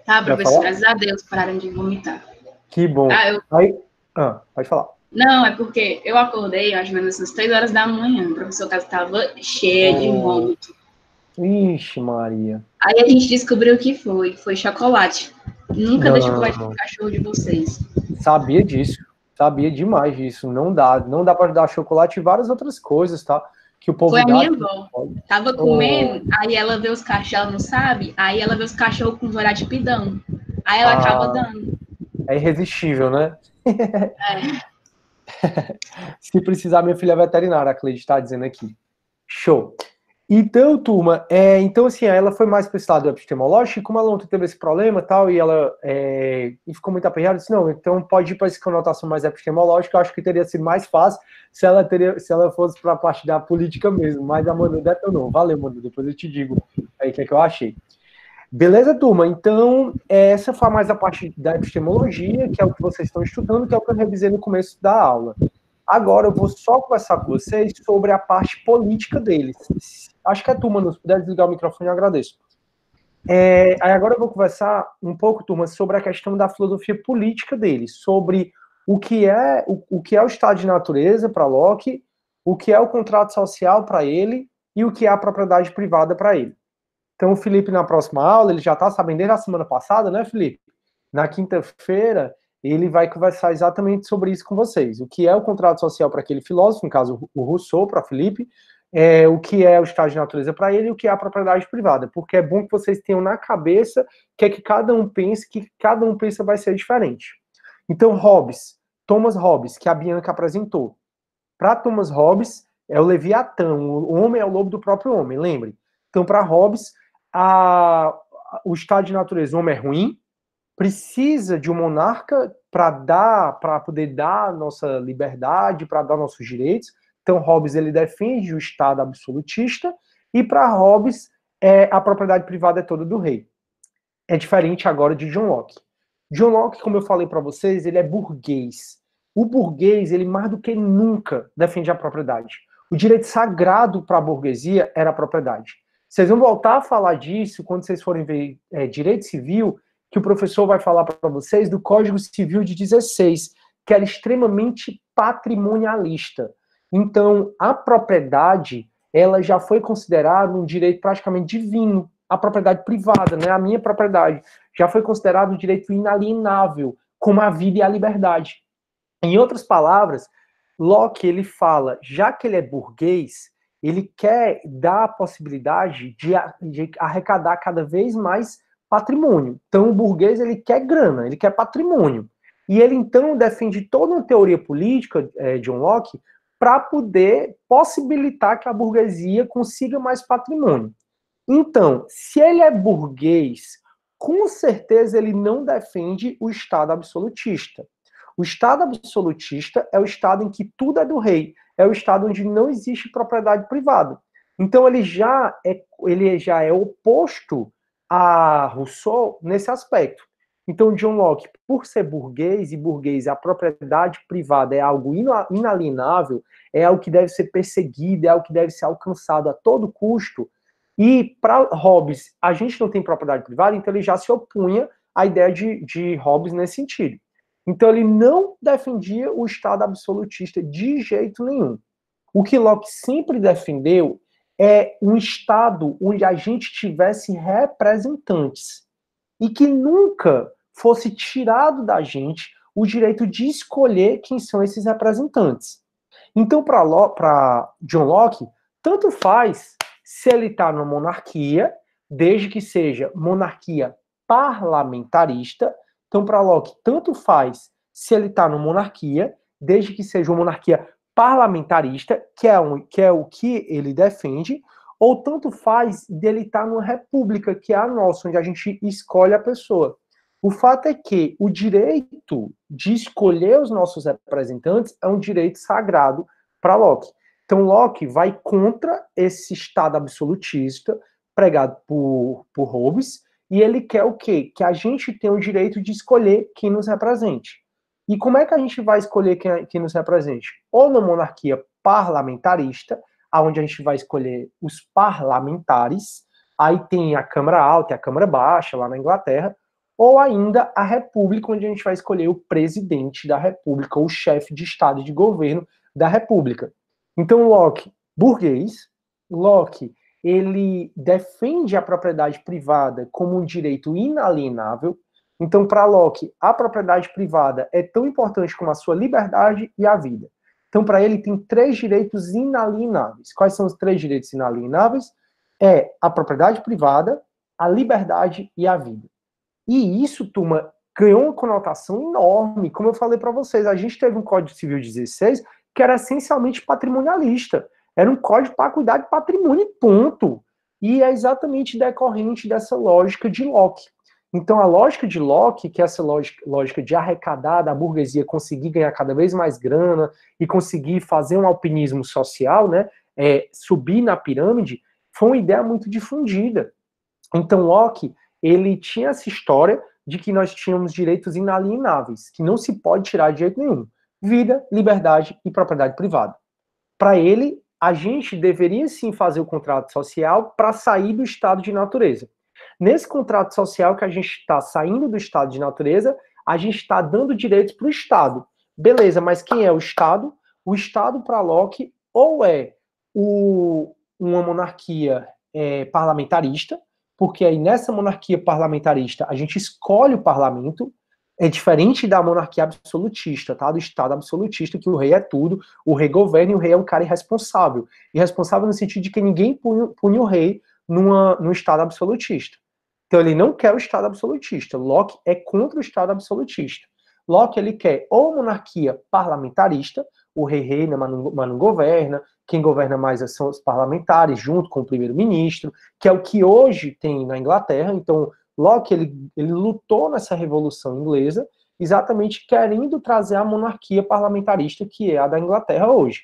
Tá, professor, graças a Deus, pararam de vomitar. Que bom. Pode falar. Não, é porque eu acordei, mais ou menos às 3 horas da manhã. O professor Caso estava cheio de vômito. Ixi, Maria. Aí a gente descobriu o que foi. Foi chocolate. Nunca dei chocolate pro cachorro de vocês. Sabia disso. Sabia demais disso. Não dá para dar chocolate e várias outras coisas, tá? Que o povo foi a dá, minha avó. Tava comendo, aí ela vê os cachorros, ela não sabe, aí ela vê os cachorros com olhar de pidão. Aí ela acaba dando. É irresistível, né? Se precisar, minha filha é veterinária, a Cleide está dizendo aqui. Show. Então, turma, então assim, ela foi mais para esse lado epistemológico, e como ela ontem teve esse problema tal, e ela e ficou muito aperreada, disse, não, então pode ir para essa conotação mais epistemológica, eu acho que teria sido mais fácil se ela fosse para a parte da política mesmo, mas a Manu detonou. Valeu, Manu, depois eu te digo aí o que é que eu achei. Beleza, turma? Então, essa foi mais a parte da epistemologia, que é o que vocês estão estudando, que é o que eu revisei no começo da aula. Agora eu vou só conversar com vocês sobre a parte política deles. Acho que a turma nos puder desligar o microfone, eu agradeço. Aí agora eu vou conversar um pouco, turma, sobre a questão da filosofia política deles, sobre o que é o estado de natureza para Locke, o que é o contrato social para ele e o que é a propriedade privada para ele. Então, o Felipe, na próxima aula, ele já está sabendo desde a semana passada, né, Felipe? Na quinta-feira, ele vai conversar exatamente sobre isso com vocês. O que é o contrato social para aquele filósofo, no caso, o Rousseau, para Felipe, o que é o estado de natureza para ele e o que é a propriedade privada. Porque é bom que vocês tenham na cabeça que cada um pensa vai ser diferente. Então, Thomas Hobbes, que a Bianca apresentou. Para Thomas Hobbes, é o Leviatã, o homem é o lobo do próprio homem, lembre. Então, para Hobbes, o estado de natureza, o homem é ruim, precisa de um monarca para poder dar nossa liberdade, para dar nossos direitos. Então, Hobbes ele defende o estado absolutista, e para Hobbes, a propriedade privada é toda do rei. É diferente agora de John Locke. John Locke, como eu falei para vocês, ele é burguês. O burguês, ele mais do que nunca defende a propriedade. O direito sagrado para a burguesia era a propriedade. Vocês vão voltar a falar disso quando vocês forem ver direito civil, que o professor vai falar para vocês do Código Civil de 16, que era extremamente patrimonialista. Então, a propriedade, ela já foi considerada um direito praticamente divino. A propriedade privada, né, a minha propriedade, já foi considerado um direito inalienável, como a vida e a liberdade. Em outras palavras, Locke, ele fala, já que ele é burguês, ele quer dar a possibilidade de arrecadar cada vez mais patrimônio. Então, o burguês, ele quer grana, ele quer patrimônio. E ele, então, defende toda uma teoria política, John Locke, para poder possibilitar que a burguesia consiga mais patrimônio. Então, se ele é burguês, com certeza ele não defende o Estado absolutista. O Estado absolutista é o Estado em que tudo é do rei, é o Estado onde não existe propriedade privada. Então ele já é oposto a Rousseau nesse aspecto. Então John Locke, por ser burguês, e burguês, a propriedade privada é algo inalienável, é algo que deve ser perseguido, é algo que deve ser alcançado a todo custo. E para Hobbes, a gente não tem propriedade privada, então ele já se opunha à ideia de Hobbes nesse sentido. Então ele não defendia o Estado absolutista de jeito nenhum. O que Locke sempre defendeu é um Estado onde a gente tivesse representantes e que nunca fosse tirado da gente o direito de escolher quem são esses representantes. Então, para John Locke, tanto faz se ele está numa monarquia, desde que seja monarquia parlamentarista. Então, para Locke, tanto faz se ele está numa monarquia, desde que seja uma monarquia parlamentarista, que é o que ele defende, ou tanto faz dele estar numa república, que é a nossa, onde a gente escolhe a pessoa. O fato é que o direito de escolher os nossos representantes é um direito sagrado para Locke. Então, Locke vai contra esse Estado absolutista pregado por Hobbes, e ele quer o quê? Que a gente tenha o direito de escolher quem nos represente. E como é que a gente vai escolher quem nos represente? Ou na monarquia parlamentarista, onde a gente vai escolher os parlamentares, aí tem a Câmara Alta e a Câmara Baixa, lá na Inglaterra, ou ainda a República, onde a gente vai escolher o presidente da República, ou o chefe de Estado e de governo da República. Então, Locke, burguês, Locke, ele defende a propriedade privada como um direito inalienável. Então, para Locke, a propriedade privada é tão importante como a sua liberdade e a vida. Então, para ele, tem 3 direitos inalienáveis. Quais são os 3 direitos inalienáveis? É a propriedade privada, a liberdade e a vida. E isso, turma, ganhou uma conotação enorme. Como eu falei para vocês, a gente teve um Código Civil 16 que era essencialmente patrimonialista. Era um código para cuidar de patrimônio, ponto. E é exatamente decorrente dessa lógica de Locke. Então, a lógica de Locke, que é essa lógica de arrecadar da burguesia, conseguir ganhar cada vez mais grana e conseguir fazer um alpinismo social, né, subir na pirâmide, foi uma ideia muito difundida. Então, Locke, ele tinha essa história de que nós tínhamos direitos inalienáveis, que não se pode tirar de jeito nenhum. Vida, liberdade e propriedade privada. Para ele, a gente deveria sim fazer o contrato social para sair do estado de natureza. Nesse contrato social que a gente está saindo do estado de natureza, a gente está dando direitos para o Estado. Beleza, mas quem é o Estado? O Estado, para Locke, ou é uma monarquia parlamentarista, porque aí nessa monarquia parlamentarista a gente escolhe o parlamento, é diferente da monarquia absolutista, tá? Do Estado absolutista, que o rei é tudo, o rei governa e o rei é um cara irresponsável. Irresponsável no sentido de que ninguém pune o rei num Estado absolutista. Então ele não quer o Estado absolutista. Locke é contra o Estado absolutista. Locke, ele quer ou monarquia parlamentarista, o rei reina, mas não governa, quem governa mais são os parlamentares, junto com o primeiro-ministro, que é o que hoje tem na Inglaterra. Então, Locke, ele lutou nessa Revolução Inglesa, exatamente querendo trazer a monarquia parlamentarista, que é a da Inglaterra hoje.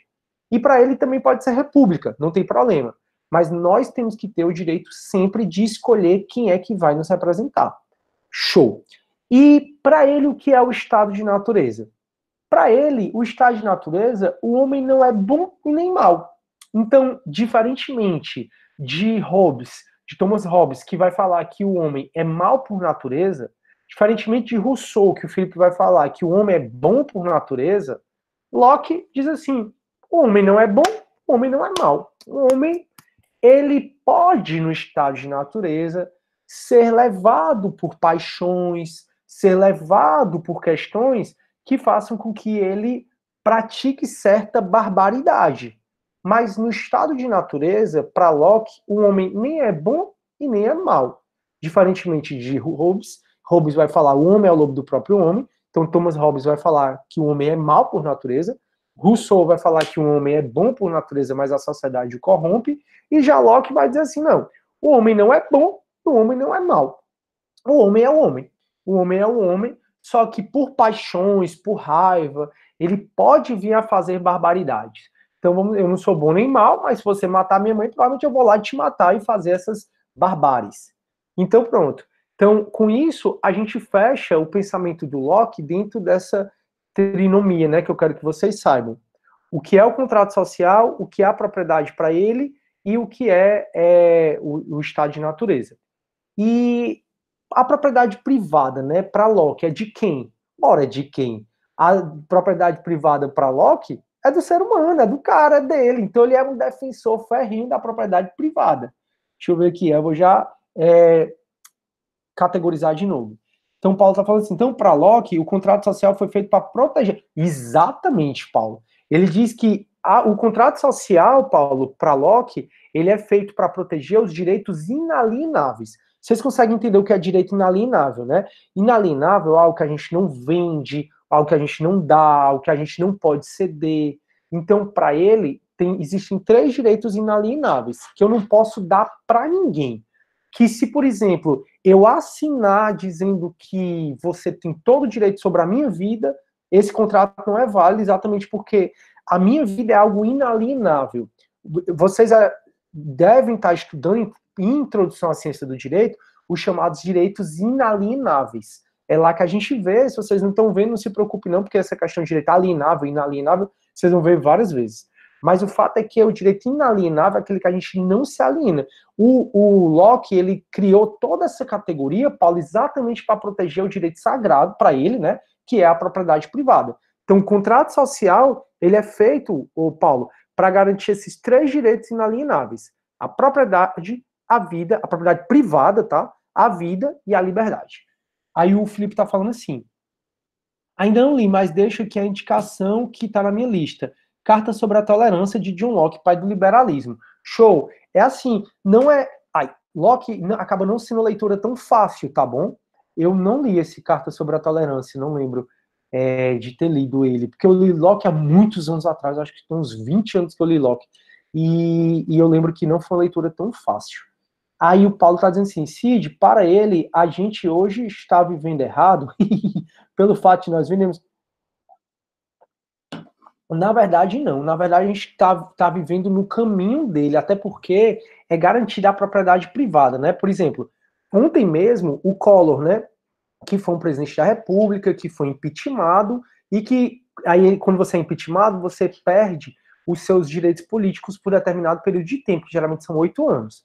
E para ele também pode ser república, não tem problema. Mas nós temos que ter o direito sempre de escolher quem é que vai nos representar. Show. E para ele, o que é o estado de natureza? Para ele, o estado de natureza, o homem não é bom e nem mal. Então, diferentemente de Thomas Hobbes, que vai falar que o homem é mal por natureza, diferentemente de Rousseau, que o Felipe vai falar que o homem é bom por natureza, Locke diz assim, o homem não é bom, o homem não é mal. O homem, ele pode, no estado de natureza, ser levado por paixões, ser levado por questões que façam com que ele pratique certa barbaridade. Mas no estado de natureza, para Locke, o homem nem é bom e nem é mal. Diferentemente de Hobbes, Hobbes vai falar o homem é o lobo do próprio homem, então Thomas Hobbes vai falar que o homem é mal por natureza, Rousseau vai falar que o homem é bom por natureza, mas a sociedade o corrompe, e já Locke vai dizer assim, não, o homem não é bom, o homem não é mal. O homem é o homem. O homem é o homem, só que por paixões, por raiva, ele pode vir a fazer barbaridades. Então, eu não sou bom nem mal, mas se você matar minha mãe, provavelmente eu vou lá te matar e fazer essas barbáries. Então, pronto. Então, com isso, a gente fecha o pensamento do Locke dentro dessa trinomia, né, que eu quero que vocês saibam. O que é o contrato social, o que é a propriedade para ele e o que é o estado de natureza. E a propriedade privada, né, para Locke, é de quem? Ora, é de quem? A propriedade privada para Locke é do ser humano, é do cara, é dele. Então ele é um defensor ferrenho da propriedade privada. Deixa eu ver aqui, eu vou já categorizar de novo. Então Paulo está falando assim, então para Locke o contrato social foi feito para proteger. Exatamente, Paulo. Ele diz que o contrato social, Paulo, para Locke, ele é feito para proteger os direitos inalienáveis. Vocês conseguem entender o que é direito inalienável, né? Inalienável é algo que a gente não vende, algo que a gente não dá, algo que a gente não pode ceder. Então, para ele, existem 3 direitos inalienáveis que eu não posso dar para ninguém. Que se, por exemplo, eu assinar dizendo que você tem todo o direito sobre a minha vida, esse contrato não é válido exatamente porque a minha vida é algo inalienável. Vocês devem estar estudando em Introdução à Ciência do Direito os chamados direitos inalienáveis. É lá que a gente vê, se vocês não estão vendo, não se preocupe não, porque essa questão de direito alienável e inalienável, vocês vão ver várias vezes. Mas o fato é que o direito inalienável é aquele que a gente não se aliena. O Locke, ele criou toda essa categoria, Paulo, exatamente para proteger o direito sagrado, para ele, né, que é a propriedade privada. Então, o contrato social, ele é feito, Paulo, para garantir esses 3 direitos inalienáveis. A propriedade, a vida, a propriedade privada, tá? A vida e a liberdade. Aí o Felipe tá falando assim, ainda não li, mas deixo aqui a indicação que está na minha lista. Carta sobre a Tolerância, de John Locke, pai do liberalismo. Show! É assim, não é... Locke acaba não sendo uma leitura tão fácil, tá bom? Eu não li esse Carta sobre a Tolerância, não lembro de ter lido ele, porque eu li Locke há muitos anos atrás, acho que tem uns 20 anos que eu li Locke, e eu lembro que não foi uma leitura tão fácil. Aí o Paulo está dizendo assim, Cid, para ele, a gente hoje está vivendo errado, pelo fato de nós vivemos... Na verdade, não. Na verdade, a gente está vivendo no caminho dele, até porque é garantida a propriedade privada, né? Por exemplo, ontem mesmo, o Collor, né, que foi um presidente da República, que foi impeachmentado, e que, aí, quando você é impeachmentado, você perde os seus direitos políticos por determinado período de tempo, que geralmente são 8 anos.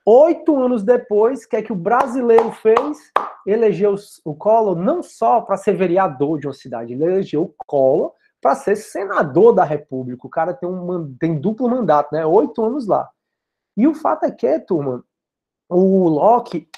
8 anos depois, o que é que o brasileiro fez? Elegeu o Collor não só para ser vereador de uma cidade, ele elegeu o Collor para ser senador da República. O cara tem duplo mandato, né? 8 anos lá. E o fato é que, turma, o Locke,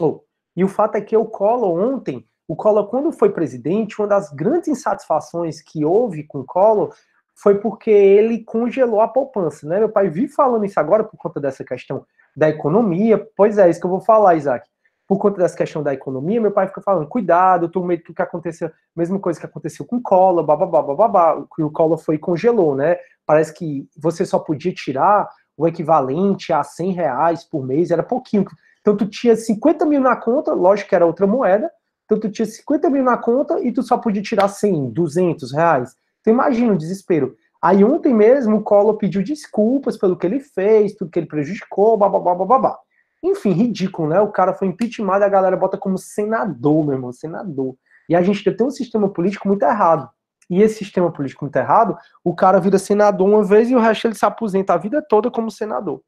e o fato é que o Collor ontem, o Collor, quando foi presidente, uma das grandes insatisfações que houve com o Collor foi porque ele congelou a poupança, né? Meu pai vive falando isso agora por conta dessa questão da economia. Pois é, isso que eu vou falar, Isaac. Por conta dessa questão da economia, meu pai fica falando, cuidado, eu tô com medo que aconteceu, mesma coisa que aconteceu com o Collor, bababá, que o Collor foi e congelou, né? Parece que você só podia tirar o equivalente a R$100 por mês, era pouquinho. Então tu tinha 50 mil na conta, lógico que era outra moeda, então tu tinha 50 mil na conta e tu só podia tirar 100, R$200. Então imagina o desespero. Aí ontem mesmo o Collor pediu desculpas pelo que ele fez, tudo que ele prejudicou, babá. Enfim, ridículo, né? O cara foi impeachmentado e a galera bota como senador, meu irmão, senador. E a gente tem um sistema político muito errado. E esse sistema político muito errado, o cara vira senador uma vez e o resto ele se aposenta a vida toda como senador.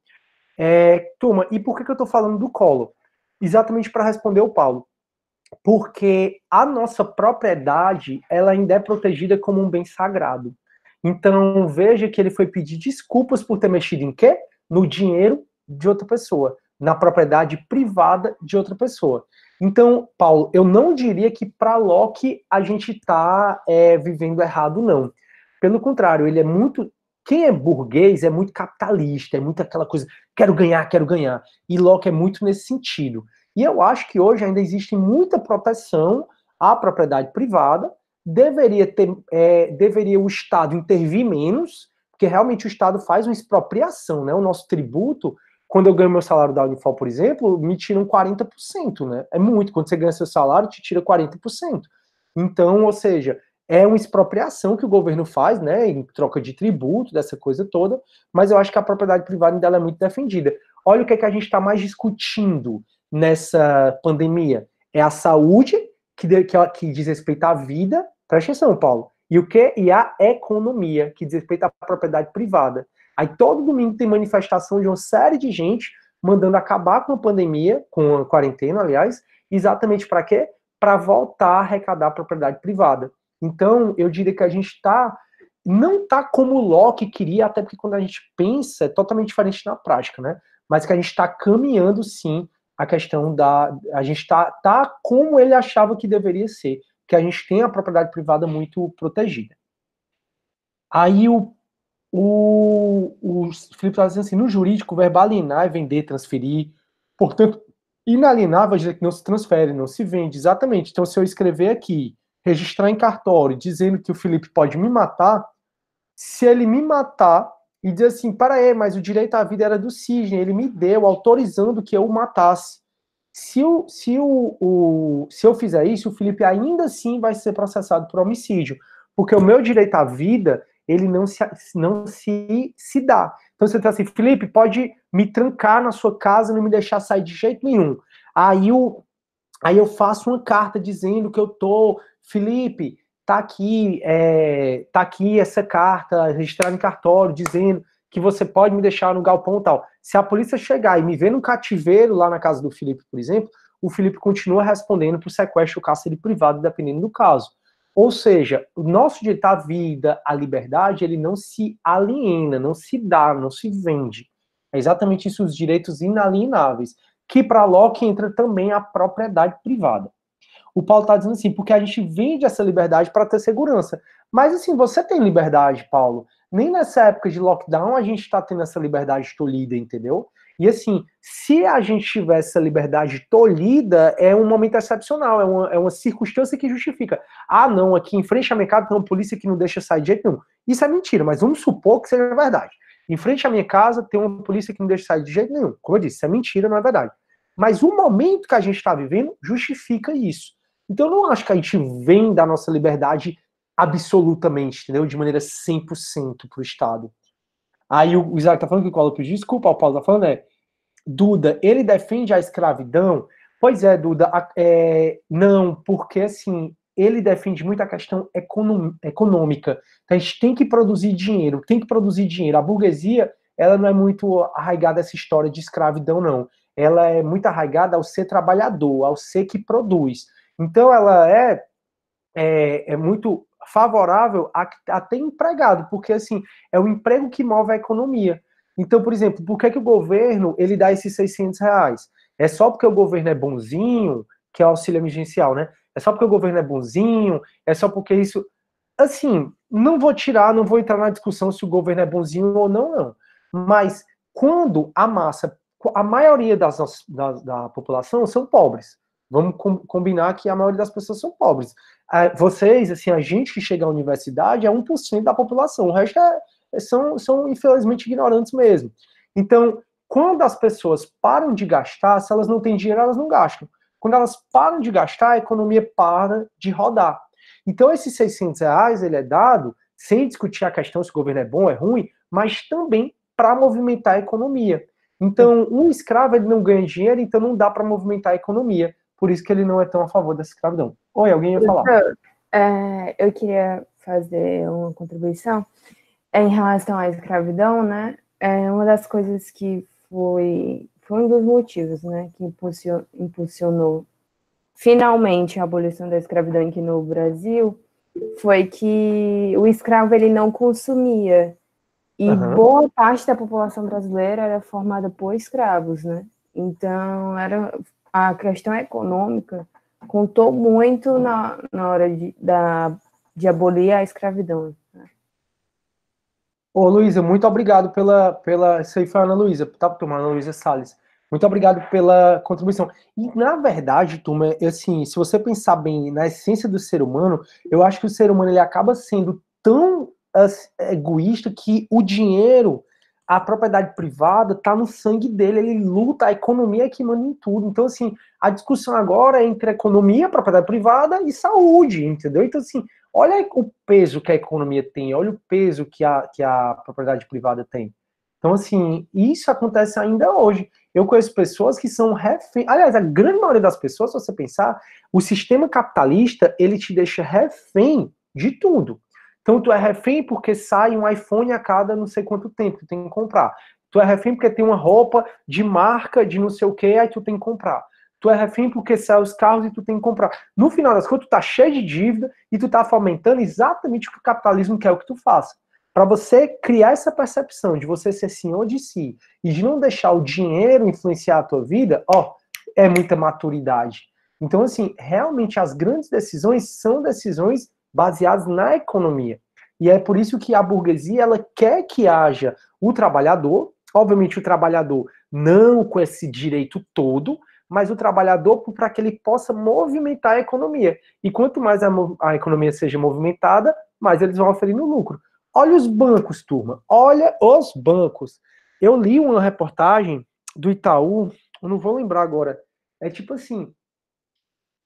Turma, e por que eu tô falando do Collor? Exatamente para responder o Paulo. Porque a nossa propriedade, ela ainda é protegida como um bem sagrado. Então, veja que ele foi pedir desculpas por ter mexido em quê? No dinheiro de outra pessoa, na propriedade privada de outra pessoa. Então, Paulo, eu não diria que para Locke a gente está vivendo errado, não. Pelo contrário, ele é muito... Quem é burguês é muito capitalista, é muito aquela coisa, quero ganhar. E Locke é muito nesse sentido. E eu acho que hoje ainda existe muita proteção à propriedade privada, deveria o Estado intervir menos, porque realmente o Estado faz uma expropriação, né? O nosso tributo, quando eu ganho meu salário da Unifal, por exemplo, me tiram 40%, né? É muito, quando você ganha seu salário, te tira 40%. Então, ou seja, é uma expropriação que o governo faz, né, em troca de tributo, dessa coisa toda, mas eu acho que a propriedade privada ainda é muito defendida. Olha o que é que a gente está mais discutindo nessa pandemia. É a saúde, que diz respeito à vida, presta atenção, Paulo, e o que? E a economia, que diz respeito à propriedade privada. Aí todo domingo tem manifestação de uma série de gente mandando acabar com a pandemia, com a quarentena, aliás, exatamente para quê? Para voltar a arrecadar a propriedade privada. Então, eu diria que a gente não está como o Locke queria, até porque quando a gente pensa, é totalmente diferente na prática, né? Mas que a gente está caminhando, sim, a questão a gente tá como ele achava que deveria ser, que a gente tem a propriedade privada muito protegida. Aí o Felipe está dizendo assim, no jurídico, o verbo alienar é vender, transferir, portanto, inalienável é dizer que não se transfere, não se vende, exatamente. Então, se eu escrever aqui, registrar em cartório, dizendo que o Felipe pode me matar, se ele me matar e dizer assim, para aí, mas o direito à vida era do Sidney, ele me deu, autorizando que eu o matasse. Se eu fizer isso, o Felipe ainda assim vai ser processado por homicídio, porque o meu direito à vida, ele não se dá. Então você tá assim, Felipe, pode me trancar na sua casa, não me deixar sair de jeito nenhum. Aí eu faço uma carta dizendo que eu Felipe, tá aqui essa carta registrada em cartório, dizendo que você pode me deixar no galpão e tal. Se a polícia chegar e me ver num cativeiro lá na casa do Felipe, por exemplo, o Felipe continua respondendo por sequestro ou cárcere privado, dependendo do caso. Ou seja, o nosso direito à vida, à liberdade, ele não se aliena, não se dá, não se vende. É exatamente isso, os direitos inalienáveis, que para Locke entra também a propriedade privada. O Paulo está dizendo assim, porque a gente vende essa liberdade para ter segurança. Mas assim, você tem liberdade, Paulo. Nem nessa época de lockdown a gente está tendo essa liberdade tolhida, entendeu? E assim, se a gente tivesse essa liberdade tolhida, é um momento excepcional, é uma circunstância que justifica. Ah, não, aqui em frente à minha casa tem uma polícia que não deixa sair de jeito nenhum. Isso é mentira, mas vamos supor que seja verdade. Em frente à minha casa tem uma polícia que não deixa sair de jeito nenhum. Como eu disse, isso é mentira, não é verdade. Mas o momento que a gente está vivendo justifica isso. Então eu não acho que a gente vem da nossa liberdade absolutamente, entendeu? De maneira 100% para o Estado. Aí o Isaac tá falando que o Collor pediu desculpa, o Paulo tá falando Duda, ele defende a escravidão Pois é, Duda, não, porque assim, ele defende muito a questão econômica. Então, a gente tem que produzir dinheiro, tem que produzir dinheiro. A burguesia, ela não é muito arraigada a essa história de escravidão, não. Ela é muito arraigada ao ser trabalhador, ao ser que produz. Então, ela é muito favorável a ter empregado, porque assim, é o emprego que move a economia. Então, por exemplo, por que o governo ele dá esses R$ 600? É só porque o governo é bonzinho, que é o auxílio emergencial, né? É só porque o governo é bonzinho, é só porque isso... Assim, não vou entrar na discussão se o governo é bonzinho ou não, não. Mas quando a maioria da população são pobres. Vamos combinar que a maioria das pessoas são pobres. Vocês, assim, a gente que chega à universidade é 1% da população, o resto são infelizmente ignorantes mesmo. Então, quando as pessoas param de gastar, se elas não têm dinheiro, elas não gastam. Quando elas param de gastar, a economia para de rodar. Então, esses R$ 600, ele é dado sem discutir a questão se o governo é bom ou é ruim, mas também para movimentar a economia. Então, um escravo ele não ganha dinheiro, então não dá para movimentar a economia. Por isso que ele não é tão a favor dessa escravidão. Oi, alguém ia falar? Eu queria fazer uma contribuição em relação à escravidão, né? Uma das coisas que foi um dos motivos, né, que impulsionou finalmente a abolição da escravidão aqui no Brasil foi que o escravo ele não consumia e boa parte da população brasileira era formada por escravos, né? Então a questão econômica contou muito na hora de abolir a escravidão. Né? Ô, Luísa, muito obrigado isso aí foi a Ana Luísa, tá, turma? Ana Luísa Salles. Muito obrigado pela contribuição. E, na verdade, turma, assim, se você pensar bem na essência do ser humano, eu acho que o ser humano ele acaba sendo tão egoísta que o dinheiro, a propriedade privada, tá no sangue dele, ele luta, a economia é que manda em tudo. Então, assim, a discussão agora é entre economia, propriedade privada e saúde, entendeu? Então, assim, olha o peso que a economia tem, olha o peso que a propriedade privada tem. Então, assim, isso acontece ainda hoje. Eu conheço pessoas que são refém. Aliás, a grande maioria das pessoas, se você pensar, o sistema capitalista, ele te deixa refém de tudo. Então, tu é refém porque sai um iPhone a cada não sei quanto tempo, tu tem que comprar. Tu é refém porque tem uma roupa de marca, de não sei o que, aí tu tem que comprar. Tu é refém porque sai os carros e tu tem que comprar. No final das contas, tu tá cheio de dívida e tu tá fomentando exatamente o que o capitalismo quer que tu faça. Para você criar essa percepção de você ser senhor de si e de não deixar o dinheiro influenciar a tua vida, é muita maturidade. Então, assim, realmente as grandes decisões são decisões baseadas na economia. E é por isso que a burguesia, ela quer que haja o trabalhador, obviamente o trabalhador não com esse direito todo, mas o trabalhador para que ele possa movimentar a economia. E quanto mais a economia seja movimentada, mais eles vão oferir no lucro. Olha os bancos, turma. Olha os bancos. Eu li uma reportagem do Itaú, eu não vou lembrar agora. É tipo assim,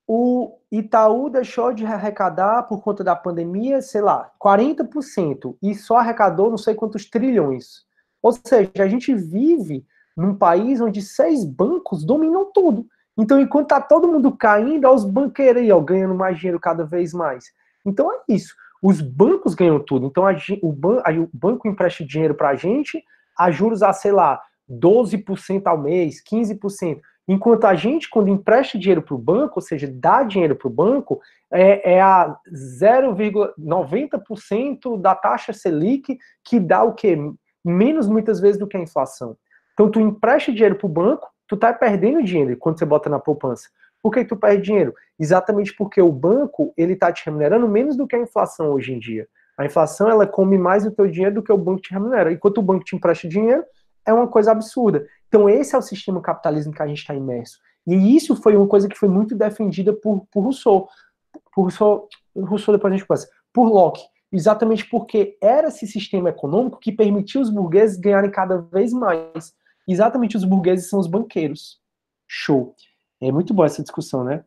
o Itaú deixou de arrecadar por conta da pandemia, sei lá, 40%, e só arrecadou não sei quantos trilhões. Ou seja, a gente vive num país onde 6 bancos dominam tudo. Então, enquanto tá todo mundo caindo, os banqueiros aí, ganhando mais dinheiro cada vez mais. Então é isso. Os bancos ganham tudo. Então, o banco empresta dinheiro para a gente, a juros a, sei lá, 12% ao mês, 15%. Enquanto a gente, quando empresta dinheiro para o banco, ou seja, dá dinheiro para o banco, é a 0,90% da taxa Selic, que dá o quê? Menos, muitas vezes, do que a inflação. Então, tu empresta dinheiro para o banco, tu tá perdendo dinheiro quando você bota na poupança. Por que tu perde dinheiro? Exatamente porque o banco, ele tá te remunerando menos do que a inflação hoje em dia. A inflação, ela come mais o teu dinheiro do que o banco te remunera. Enquanto o banco te empresta dinheiro, é uma coisa absurda. Então esse é o sistema capitalismo que a gente está imerso. E isso foi uma coisa que foi muito defendida por Rousseau. Rousseau, depois a gente passa. Por Locke. Exatamente porque era esse sistema econômico que permitia os burgueses ganharem cada vez mais. Exatamente, os burgueses são os banqueiros. Show. É muito boa essa discussão, né?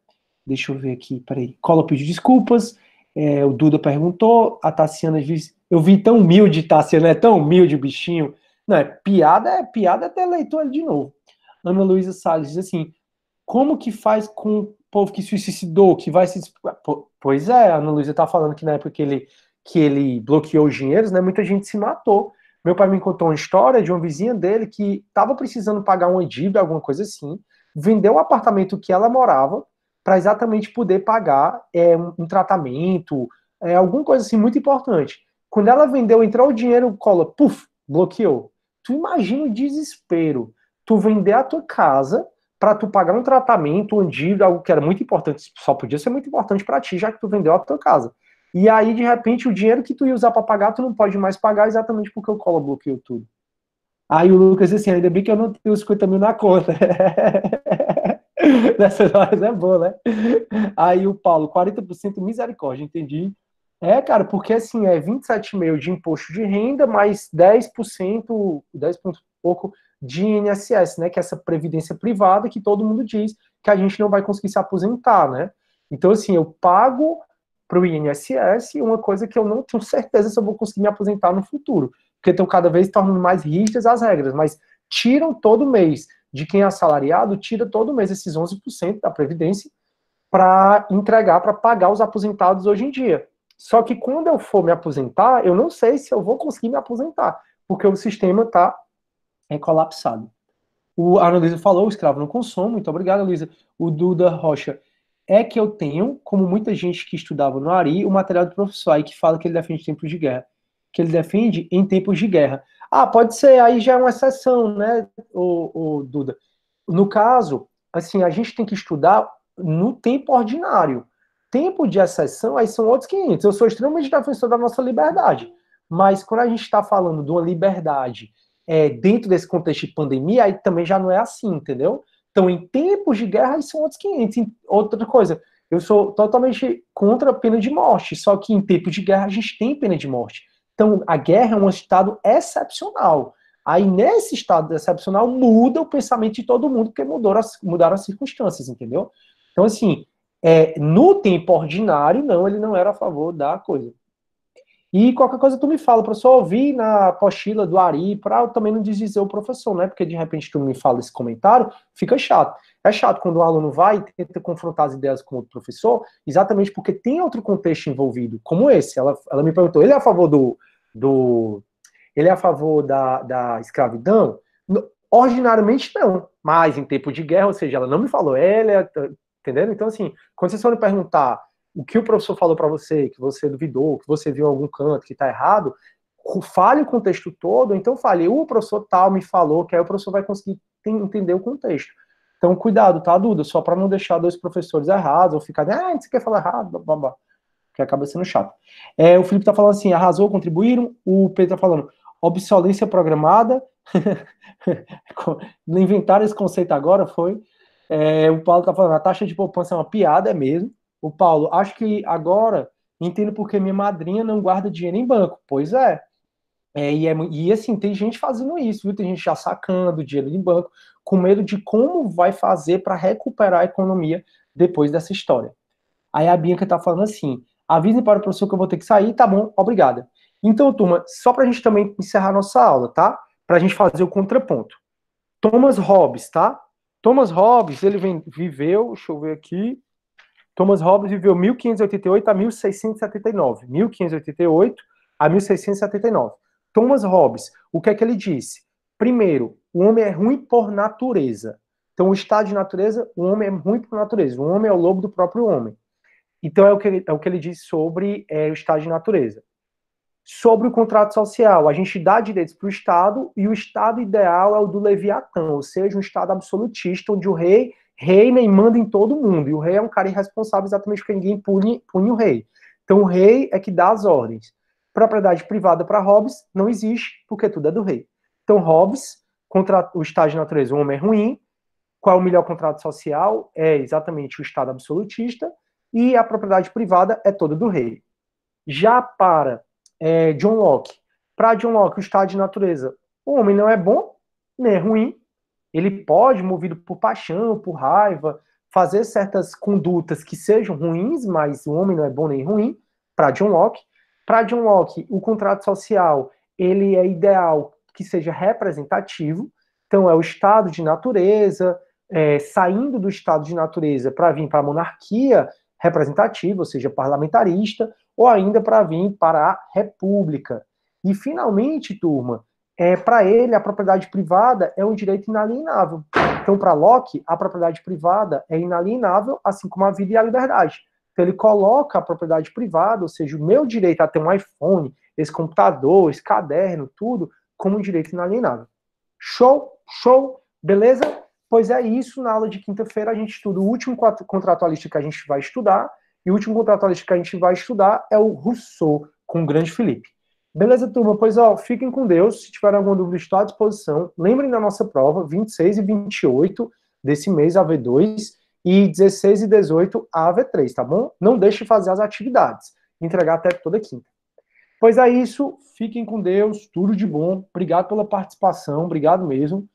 Deixa eu ver aqui, peraí. Cola pediu desculpas. O Duda perguntou. A Tassiana disse: eu vi tão humilde, Tassiana, é tão humilde o bichinho. Não, é piada até leitor de novo. Ana Luísa Salles diz assim: Como que faz com o povo que se suicidou, que vai se... Pois é, a Ana Luísa tá falando que na época que ele bloqueou os dinheiros, né, muita gente se matou. Meu pai me contou uma história de uma vizinha dele que estava precisando pagar uma dívida, alguma coisa assim, vendeu o apartamento que ela morava para exatamente poder pagar um tratamento, alguma coisa assim muito importante. Quando ela vendeu, entrou o dinheiro, cola, puf, bloqueou. Tu imagina o desespero. Tu vender a tua casa para tu pagar um tratamento, uma dívida, algo que era muito importante, só podia ser muito importante para ti, já que tu vendeu a tua casa. E aí, de repente, o dinheiro que tu ia usar para pagar, tu não pode mais pagar exatamente porque o Collor bloqueou tudo. Aí o Lucas disse assim, ainda bem que eu não tenho 50 mil na conta. Nessas horas é boa, né? Aí o Paulo, 40% misericórdia, entendi. Cara, porque assim, 27,5% de imposto de renda, mais 10%, 10 pontos pouco de INSS, né? Que é essa previdência privada que todo mundo diz que a gente não vai conseguir se aposentar, né? Então, assim, eu pago para o INSS uma coisa que eu não tenho certeza se eu vou conseguir me aposentar no futuro. Porque estão cada vez tornando mais rígidas as regras, mas tiram todo mês de quem é assalariado, tira todo mês esses 11% da Previdência para entregar, para pagar os aposentados hoje em dia. Só que quando eu for me aposentar, eu não sei se eu vou conseguir me aposentar, porque o sistema está colapsado. A Ana Luísa falou, o escravo não consome, muito obrigado, Luísa. O Duda Rocha, é que eu tenho, como muita gente que estudava no ARI, o material do professor aí que fala que ele defende tempos de guerra. Que ele defende em tempos de guerra. Pode ser, aí já é uma exceção, né, o Duda? No caso, assim, a gente tem que estudar no tempo ordinário. Tempo de exceção, aí são outros 500. Eu sou extremamente defensor da nossa liberdade. Mas quando a gente está falando de uma liberdade dentro desse contexto de pandemia, aí também já não é assim, entendeu? Então, em tempos de guerra, aí são outros 500. Outra coisa, eu sou totalmente contra a pena de morte, só que em tempos de guerra a gente tem pena de morte. Então, a guerra é um estado excepcional. Aí, nesse estado excepcional, muda o pensamento de todo mundo, porque mudaram as circunstâncias, entendeu? Então, assim, no tempo ordinário, não, ele não era a favor da coisa. E qualquer coisa tu me fala, professor, ouvir na apostila do Ari, para eu também não desdizer o professor, né? Porque de repente tu me fala esse comentário, fica chato. É chato quando o aluno vai e tenta confrontar as ideias com o professor, exatamente porque tem outro contexto envolvido, como esse. Ela me perguntou, ele é a favor ele é a favor da escravidão? Ordinariamente não, mas em tempo de guerra, ou seja, ela não me falou, entendeu? Então, assim, quando vocês forem perguntar o que o professor falou para você, que você duvidou, que você viu em algum canto que está errado, fale o contexto todo, então fale, o professor tal me falou, que aí o professor vai conseguir entender o contexto. Então, cuidado, tá, Duda? Só para não deixar dois professores errados, ou ficar, você quer falar errado, blá, blá, blá, que acaba sendo chato. O Felipe tá falando assim, arrasou, contribuíram. O Pedro tá falando, obsolência programada. Inventaram esse conceito agora, foi. O Paulo tá falando, a taxa de poupança é uma piada, é mesmo. O Paulo, acho que agora entendo porque minha madrinha não guarda dinheiro em banco. Pois é. E assim, tem gente fazendo isso, viu? Tem gente já sacando dinheiro em banco, com medo de como vai fazer para recuperar a economia depois dessa história. Aí a Bianca tá falando assim, avisem para o professor que eu vou ter que sair, tá bom, obrigada. Então, turma, só para a gente também encerrar nossa aula, tá? Para a gente fazer o contraponto. Thomas Hobbes, tá? Thomas Hobbes, ele viveu, deixa eu ver aqui, Thomas Hobbes viveu 1588 a 1679. 1588 a 1679. Thomas Hobbes, o que é que ele disse? Primeiro, o homem é ruim por natureza. Então, o estado de natureza, o homem é ruim por natureza. O homem é o lobo do próprio homem. Então, é o que ele diz sobre o estado de natureza. Sobre o contrato social, a gente dá direitos para o Estado e o Estado ideal é o do Leviatã, ou seja, um Estado absolutista, onde o rei reina e manda em todo mundo. E o rei é um cara irresponsável exatamente porque ninguém pune o rei. Então, o rei é que dá as ordens. Propriedade privada para Hobbes não existe, porque tudo é do rei. Então, Hobbes, contra o estado de natureza, o homem é ruim. Qual é o melhor contrato social? É exatamente o Estado absolutista. E a propriedade privada é toda do rei. Já para John Locke. Para John Locke, o estado de natureza, o homem não é bom, nem é ruim. Ele pode, movido por paixão, por raiva, fazer certas condutas que sejam ruins, mas o homem não é bom nem ruim, para John Locke. Para John Locke, o contrato social, ele é ideal que seja representativo, então é o estado de natureza, saindo do estado de natureza para vir para a monarquia representativa, ou seja, parlamentarista, ou ainda para vir para a república. E, finalmente, turma, para ele, a propriedade privada é um direito inalienável. Então, para Locke, a propriedade privada é inalienável, assim como a vida e a liberdade. Então, ele coloca a propriedade privada, ou seja, o meu direito a ter um iPhone, esse computador, esse caderno, tudo, como um direito inalienável. Show? Show? Beleza? Pois é isso, na aula de quinta-feira a gente estuda o último contratualista que a gente vai estudar, e o último contratualista que a gente vai estudar é o Rousseau, com o grande Felipe. Beleza, turma? Pois, fiquem com Deus. Se tiverem alguma dúvida, estou à disposição. Lembrem da nossa prova, 26 e 28 desse mês, AV2, e 16 e 18, AV3, tá bom? Não deixe de fazer as atividades. Entregar até toda quinta. Pois é isso. Fiquem com Deus. Tudo de bom. Obrigado pela participação. Obrigado mesmo.